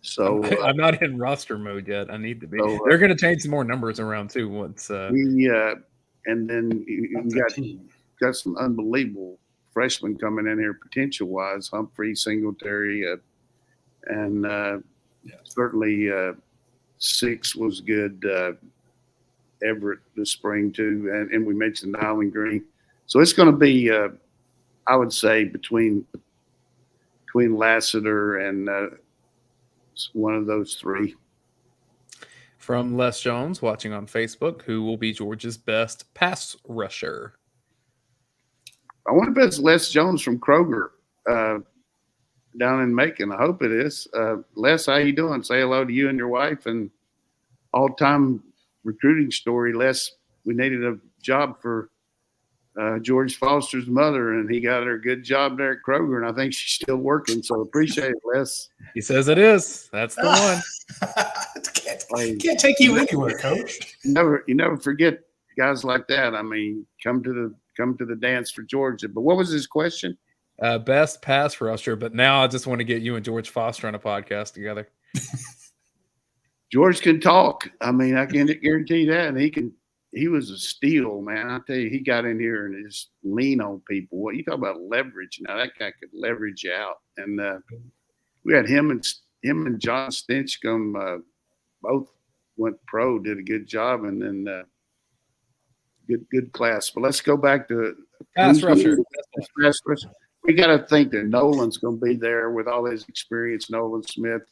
So I'm not in roster mode yet. I need to be. So, they're going to change some more numbers around too. Once and then you got some unbelievable freshmen coming in here potential wise. Humphrey, Singletary, and certainly 6 was good. Everett this spring too, and we mentioned Nyland Green. So it's going to be, I would say, between Lassiter and one of those 3. From Les Jones, watching on Facebook, who will be Georgia's best pass rusher? I wonder if it's Les Jones from Kroger down in Macon. I hope it is. Les, how you doing? Say hello to you and your wife. And all-time recruiting story, Les, we needed a job for George Foster's mother, and he got her a good job there at Kroger, and I think she's still working. So appreciate it, Les. He says it is. That's the one. Can't take you anywhere, Coach. You never forget guys like that. I mean, come to the dance for Georgia. But what was his question? Best pass rusher, but now I just want to get you and George Foster on a podcast together. George can talk. I mean, I can guarantee that, and he was a steal, man. I tell you, he got in here and just lean on people. What you talk about leverage? Now that guy could leverage you out, and we had him and John Stinchcomb both went pro, did a good job, and then good class. But let's go back to pass rusher. We got to think that Nolan's going to be there with all his experience. Nolan Smith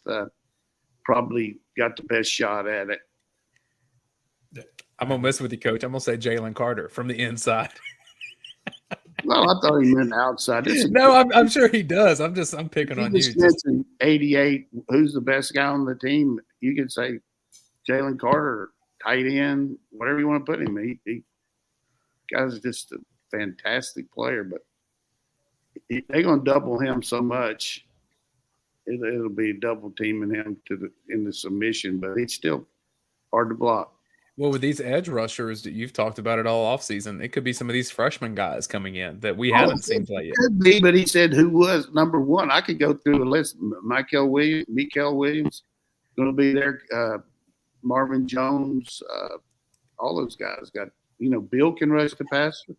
probably got the best shot at it. I'm going to mess with you, Coach. I'm going to say Jalen Carter from the inside. Well, I thought he meant outside. No, I'm sure he does. I'm picking on you. Mentioned 88. Who's the best guy on the team? You could say Jalen Carter, tight end, whatever you want to put him. He guy's just a fantastic player, but they're going to double him so much. It'll be double teaming him in the submission, but it's still hard to block. Well, with these edge rushers that you've talked about it all offseason, it could be some of these freshman guys coming in that we haven't seen play yet. Could be, but he said who was number 1. I could go through a list. Mikael Williams going to be there. Marvin Jones, all those guys got. Bill can rush the passer.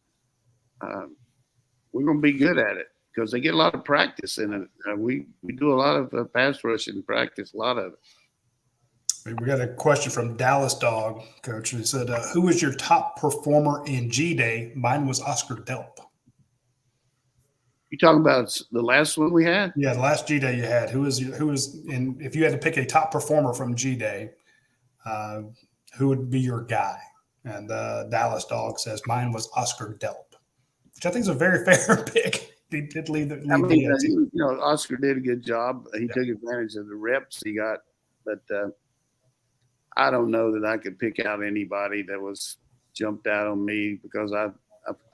We're going to be good at it because they get a lot of practice in it. We do a lot of pass rushing practice, a lot of it. We got a question from Dallas Dog, Coach. He said, who was your top performer in G-Day? Mine was Oscar Delp. You talking about the last one we had? Yeah, the last G-Day you had. Who was in? If you had to pick a top performer from G-Day, who would be your guy? And Dallas Dog says, mine was Oscar Delp, which I think is a very fair pick. He did lead the Oscar did a good job. He took advantage of the reps he got, but I don't know that I could pick out anybody that was jumped out on me because I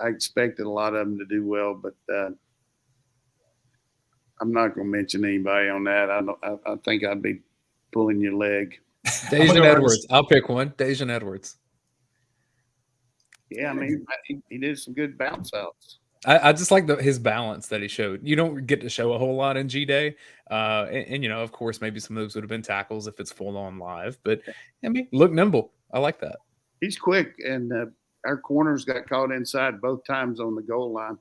expected a lot of them to do well, but I'm not going to mention anybody on that. I think I'd be pulling your leg. Dejan Edwards. I'll pick one. Dejan Edwards. Yeah, I mean, he did some good bounce outs. I just like his balance that he showed. You don't get to show a whole lot in G-Day. And of course, maybe some of those would have been tackles if it's full on live. But, I mean, look nimble. I like that. He's quick. And our corners got caught inside both times on the goal line.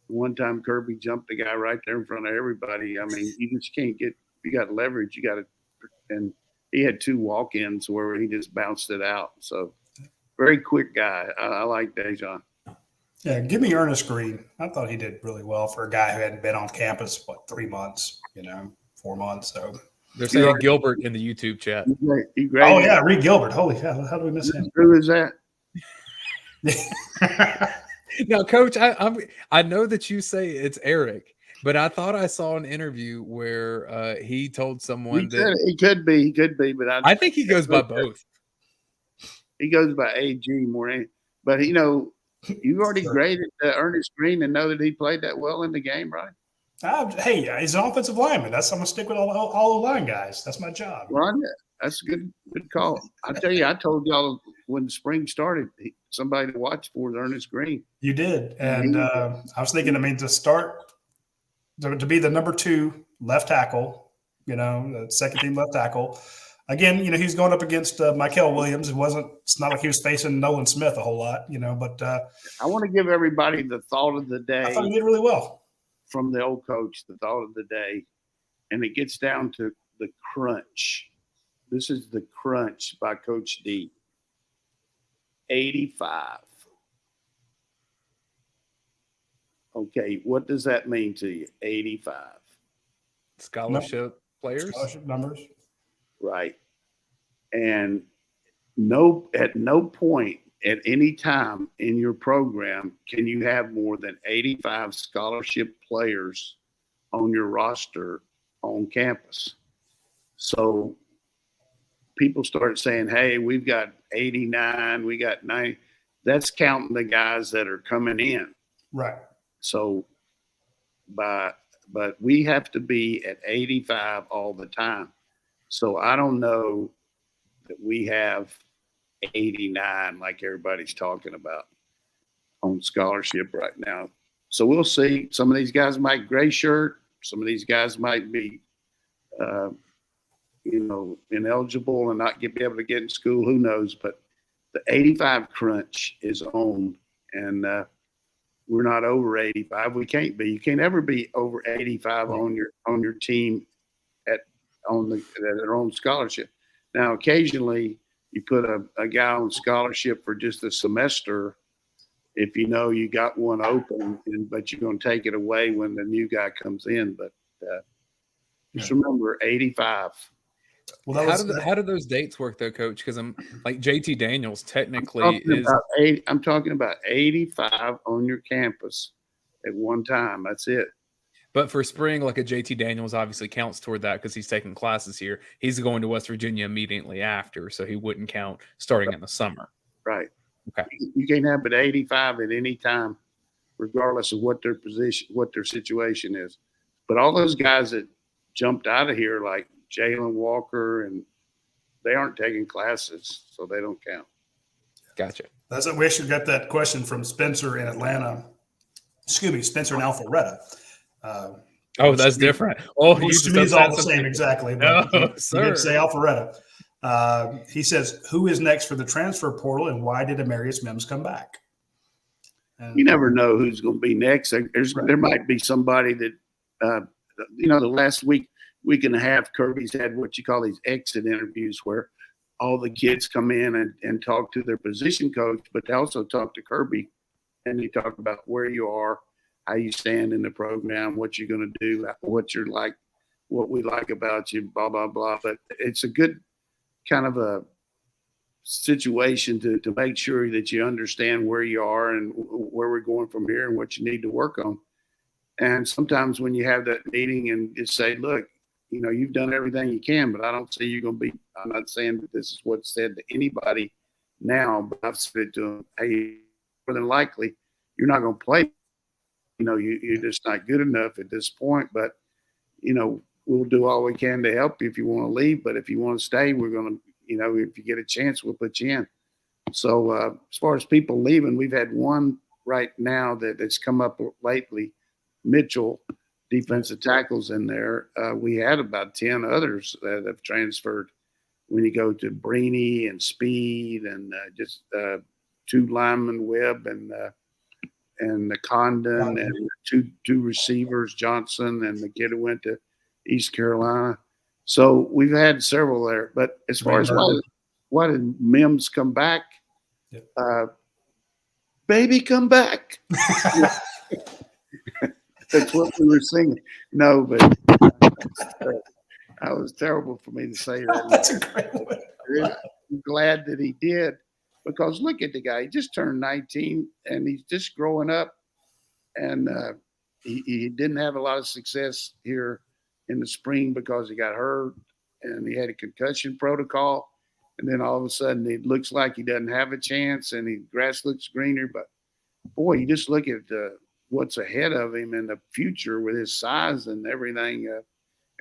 One time Kirby jumped the guy right there in front of everybody. I mean, you just can't get – you got leverage. You got to and he had 2 walk-ins where he just bounced it out. So very quick guy. I like Dejon. Yeah, give me Ernest Green. I thought he did really well for a guy who hadn't been on campus, 3 months, 4 months. So They're saying Gilbert in the YouTube chat. He oh yeah, Reed Gilbert. Holy cow, how do we miss him? Who is that? Now, Coach, I know that you say it's Eric, but I thought I saw an interview where he told someone that he could be, but I think he goes by both. He goes by AG more than, but you already graded Ernest Green and know that he played that well in the game, right? Hey, he's an offensive lineman. I'm gonna stick with all the line guys. That's my job. Well, that's a good call. I tell you, I told y'all when the spring started, somebody to watch for is Ernest Green. You did, and I was thinking. To be the number 2 left tackle, the second team left tackle. Again, he's going up against Michael Williams. It's not like he was facing Nolan Smith a whole lot, but I want to give everybody the thought of the day. I thought he did really well. From the old coach, the thought of the day, and it gets down to the crunch. This is the crunch by Coach D. 85. Okay, what does that mean to you? 85. Scholarship players? Scholarship numbers. Right. And at no point at any time in your program can you have more than 85 scholarship players on your roster on campus. So people start saying, hey, we've got 89, we got 90. That's counting the guys that are coming in. Right. So but we have to be at 85 all the time. So I don't know that we have 89 like everybody's talking about on scholarship right now. So we'll see. Some of these guys might gray shirt. Some of these guys might be, ineligible and not be able to get in school. Who knows? But the 85 crunch is on, and we're not over 85. We can't be. You can't ever be over 85 on your team that are on scholarship. Now, occasionally you put a guy on scholarship for just a semester if you got one open, but you're going to take it away when the new guy comes in. But just remember, 85. Well, how do those dates work though, Coach? Because I'm like JT Daniels technically I'm talking about 85 on your campus at one time. That's it. But for spring, like a JT Daniels obviously counts toward that because he's taking classes here. He's going to West Virginia immediately after, so he wouldn't count starting in the summer. Right. Okay. You can't have it 85 at any time, regardless of what their position, what their situation is. But all those guys that jumped out of here, like Trayvon Walker, and they aren't taking classes, so they don't count. Gotcha. We actually got that question from Spencer in Atlanta. Excuse me, Spencer in Alpharetta. That's different. Oh, you just means all the same exactly. But he did say Alpharetta. He says, "Who is next for the transfer portal, and why did Amarius Mims come back?" And, you never know who's going to be next. There might be somebody that the last week and a half, Kirby's had what you call these exit interviews where all the kids come in and talk to their position coach, but they also talk to Kirby, and they talk about where you are, how you stand in the program, what you're going to do, what you're like, what we like about you, blah, blah, blah. But it's a good kind of a situation to make sure that you understand where you are and where we're going from here and what you need to work on. And sometimes when you have that meeting and just say, look, you've done everything you can, but I don't see you're going to be – I'm not saying that this is what's said to anybody now, but I've said it to them, hey, more than likely you're not going to play. You're just not good enough at this point, but, we'll do all we can to help you if you want to leave. But if you want to stay, we're going to, if you get a chance, we'll put you in. So as far as people leaving, we've had one right now that's come up lately, Mitchell, defensive tackles in there. We had about 10 others that have transferred when you go to Breeny and Speed and just 2 linemen, Webb and the Condon and two receivers, Johnson and the kid who went to East Carolina. So we've had several there. But as far as why did Mims come back? Yep. Baby, come back. That's what we were singing. No, but that was terrible for me to say that. That's a great one. I'm glad that he did, because look at the guy. He just turned 19 and he's just growing up. And he didn't have a lot of success here in the spring because he got hurt and he had a concussion protocol. And then all of a sudden it looks like he doesn't have a chance and the grass looks greener. But boy, you just look at what's ahead of him in the future with his size and everything.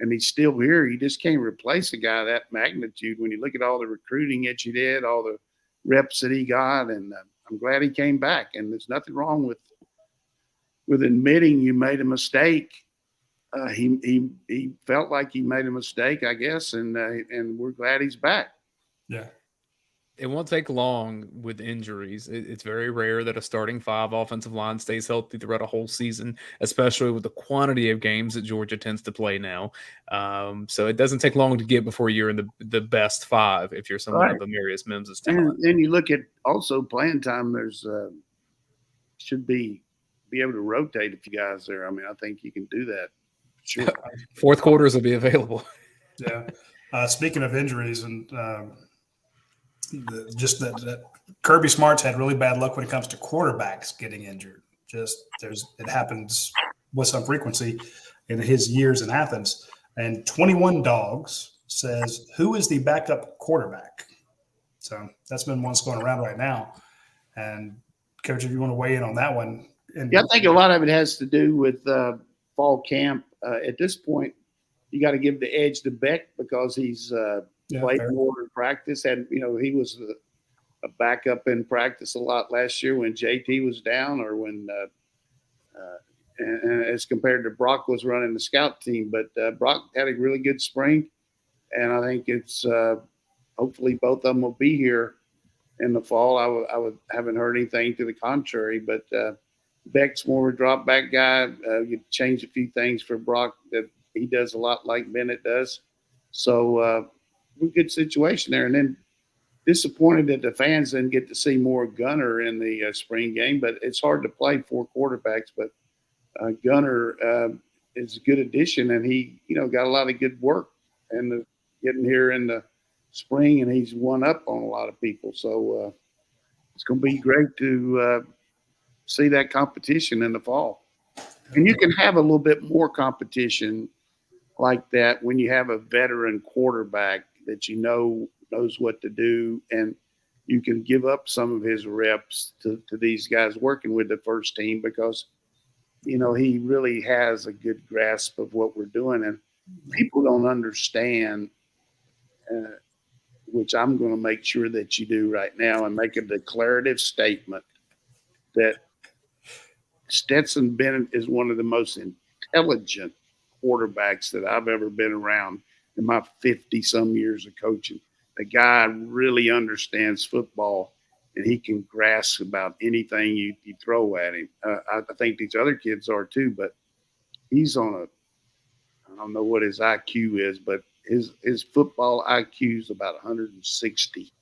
And he's still here. You just can't replace a guy that magnitude when you look at all the recruiting that you did, all the reps that he got. And I'm glad he came back. And there's nothing wrong with admitting you made a mistake. He felt like he made a mistake, I guess, and we're glad he's back. Yeah. It won't take long with injuries. It's very rare that a starting 5 offensive line stays healthy throughout a whole season, especially with the quantity of games that Georgia tends to play now. So it doesn't take long to get before you're in the best 5 if you're someone of Amarius Mims' talent. And then you look at also playing time. There's should be able to rotate a few guys there. I mean, I think you can do that. Sure. Fourth quarters will be available. Yeah. Speaking of injuries and just that Kirby Smart's had really bad luck when it comes to quarterbacks getting injured. It happens with some frequency in his years in Athens. And 21 Dogs says, who is the backup quarterback? So that's been one that's going around right now. And Coach, if you want to weigh in on that one. I think a lot of it has to do with fall camp. At this point, you got to give the edge to Beck because he's played more in practice. And, he was a backup in practice a lot last year when JT was down or when and as compared to Brock was running the scout team. But Brock had a really good spring. And I think it's hopefully both of them will be here in the fall. I haven't heard anything to the contrary, but Beck's more of a drop back guy. You change a few things for Brock that he does a lot like Bennett does. So we're good situation there. And then disappointed that the fans didn't get to see more Gunner in the spring game, but it's hard to play 4 quarterbacks. But Gunner is a good addition, and he, got a lot of good work and getting here in the spring, and he's won up on a lot of people. So it's going to be great to see that competition in the fall. And you can have a little bit more competition like that when you have a veteran quarterback that knows what to do, and you can give up some of his reps to these guys working with the first team because, he really has a good grasp of what we're doing. And people don't understand, which I'm going to make sure that you do right now and make a declarative statement that Stetson Bennett is one of the most intelligent quarterbacks that I've ever been around in my 50-some years of coaching. The guy really understands football, and he can grasp about anything you throw at him. I think these other kids are too, but he's on I don't know what his IQ is, but his football IQ is about 160.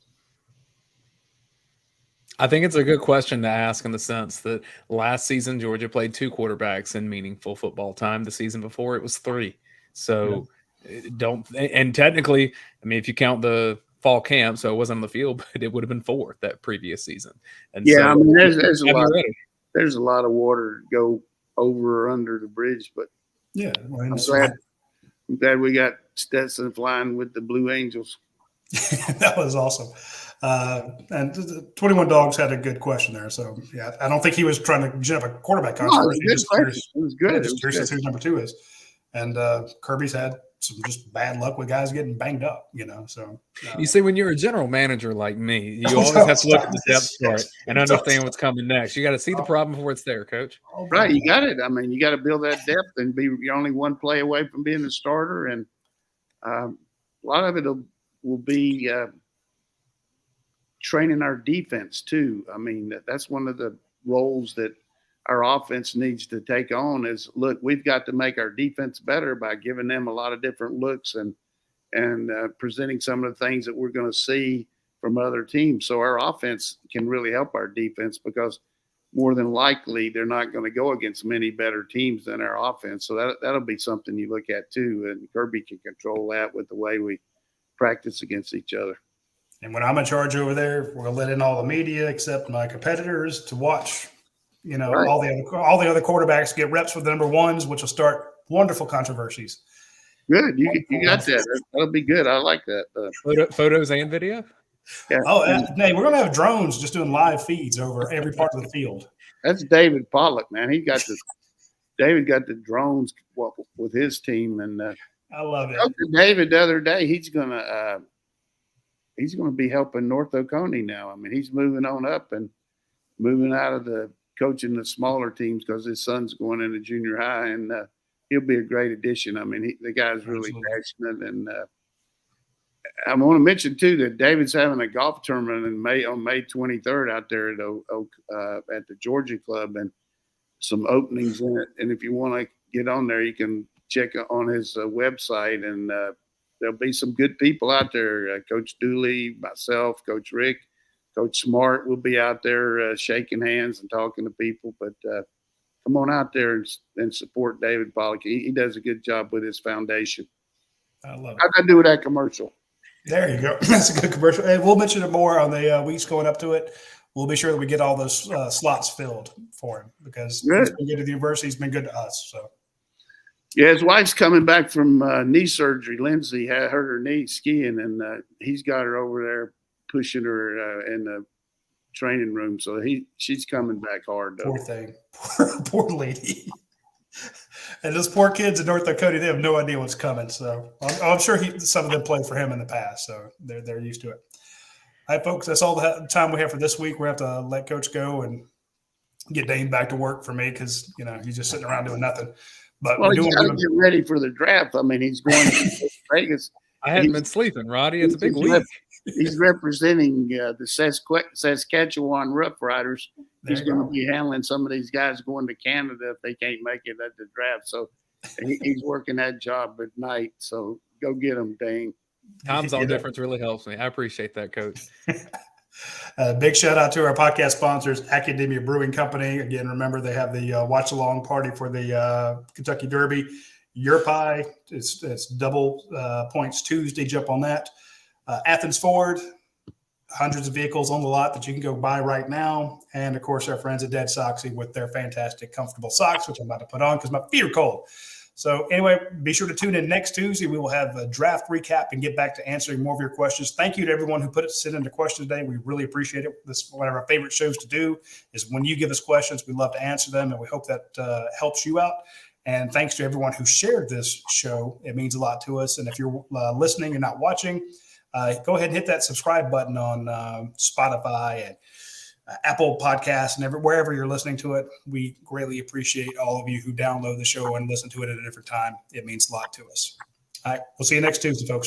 I think it's a good question to ask in the sense that last season Georgia played 2 quarterbacks in meaningful football time. The season before it was 3. So and technically, I mean, if you count the fall camp, so it wasn't on the field, but it would have been 4 that previous seseason. And so, I mean, there's a lot of water to go over or under the bridge, but I'm glad we got Stetson flying with the Blue Angels. That was awesome. And the 21 Dogs had a good question there. So, I don't think he was trying to gin up a quarterback controversy. It was good. Just curious to see who number 2 is. And Kirby's had some just bad luck with guys getting banged up, So you see, when you're a general manager like me, you always have to look at the depth chart and understand what's coming next. You got to see the problem before it's there, Coach. Right, you got it. I mean, you got to build that depth and you're only one play away from being the starter, and a lot of it will be training our defense too. I mean, that's one of the roles that our offense needs to take on is, look, we've got to make our defense better by giving them a lot of different looks and and presenting some of the things that we're going to see from other teams. So our offense can really help our defense, because more than likely they're not going to go against many better teams than our offense. So that'll be something you look at too. And Kirby can control that with the way we practice against each other. And when I'm in charge over there, we'll let in all the media except my competitors to watch, right, all the other quarterbacks get reps with the number ones, which will start wonderful controversies. Good. You got that. That'll be good. I like that. Photos and video? Yeah. Oh, hey, we're going to have drones just doing live feeds over every part of the field. That's David Pollock, man. David got the drones with his team, and I love it. David the other day, he's gonna be helping North Oconee now. I mean, he's moving on up and moving out of the coaching the smaller teams because his son's going into junior high, and he'll be a great addition. I mean, the guy's really passionate, and I want to mention too that David's having a golf tournament on May 23rd out there at the Georgia Club, and some openings in it. And if you want to get on there, you can check on his website, and there'll be some good people out there. Coach Dooley, myself, Coach Rick, Coach Smart will be out there shaking hands and talking to people. But come on out there and support David Pollock. He does a good job with his foundation. I love it. How'd I do with that commercial? There you go. That's a good commercial. And we'll mention it more on the weeks going up to it. We'll be sure that we get all those slots filled for him, because he's been good to the university. He's been good to us. So, yeah, his wife's coming back from knee surgery. Lindsay had hurt her knee skiing, and he's got her over there pushing her in the training room. So she's coming back hard, though. Poor thing. Poor lady. And those poor kids in North Dakota, they have no idea what's coming. So I'm sure some of them played for him in the past, so they're used to it. All right, folks, that's all the time we have for this week. We're going to have to let Coach go and get Dayne back to work for me, because he's just sitting around doing nothing. But he's got to get ready for the draft. I mean, he's going to Vegas. I haven't been sleeping, Roddy. It's a big week. He's representing the Saskatchewan Rough Riders. He's going to be handling some of these guys going to Canada if they can't make it at the draft. So he's working that job at night. So go get him, Dayne. Time zone difference really helps me. I appreciate that, Coach. Big shout out to our podcast sponsors, Academia Brewing Company. Again, remember they have the watch along party for the Kentucky Derby. Your Pie, it's double points Tuesday. Jump on that. Athens Ford, hundreds of vehicles on the lot that you can go buy right now. And, of course, our friends at Dead Soxy with their fantastic, comfortable socks, which I'm about to put on because my feet are cold. So, anyway, be sure to tune in next Tuesday. We will have a draft recap and get back to answering more of your questions. Thank you to everyone who sent in the questions today. We really appreciate it. This is one of our favorite shows to do, is when you give us questions, we love to answer them, and we hope that helps you out. And thanks to everyone who shared this show. It means a lot to us. And if you're listening and not watching, go ahead and hit that subscribe button on Spotify and Apple Podcasts and wherever you're listening to it. We greatly appreciate all of you who download the show and listen to it at a different time. It means a lot to us. All right. We'll see you next Tuesday, folks.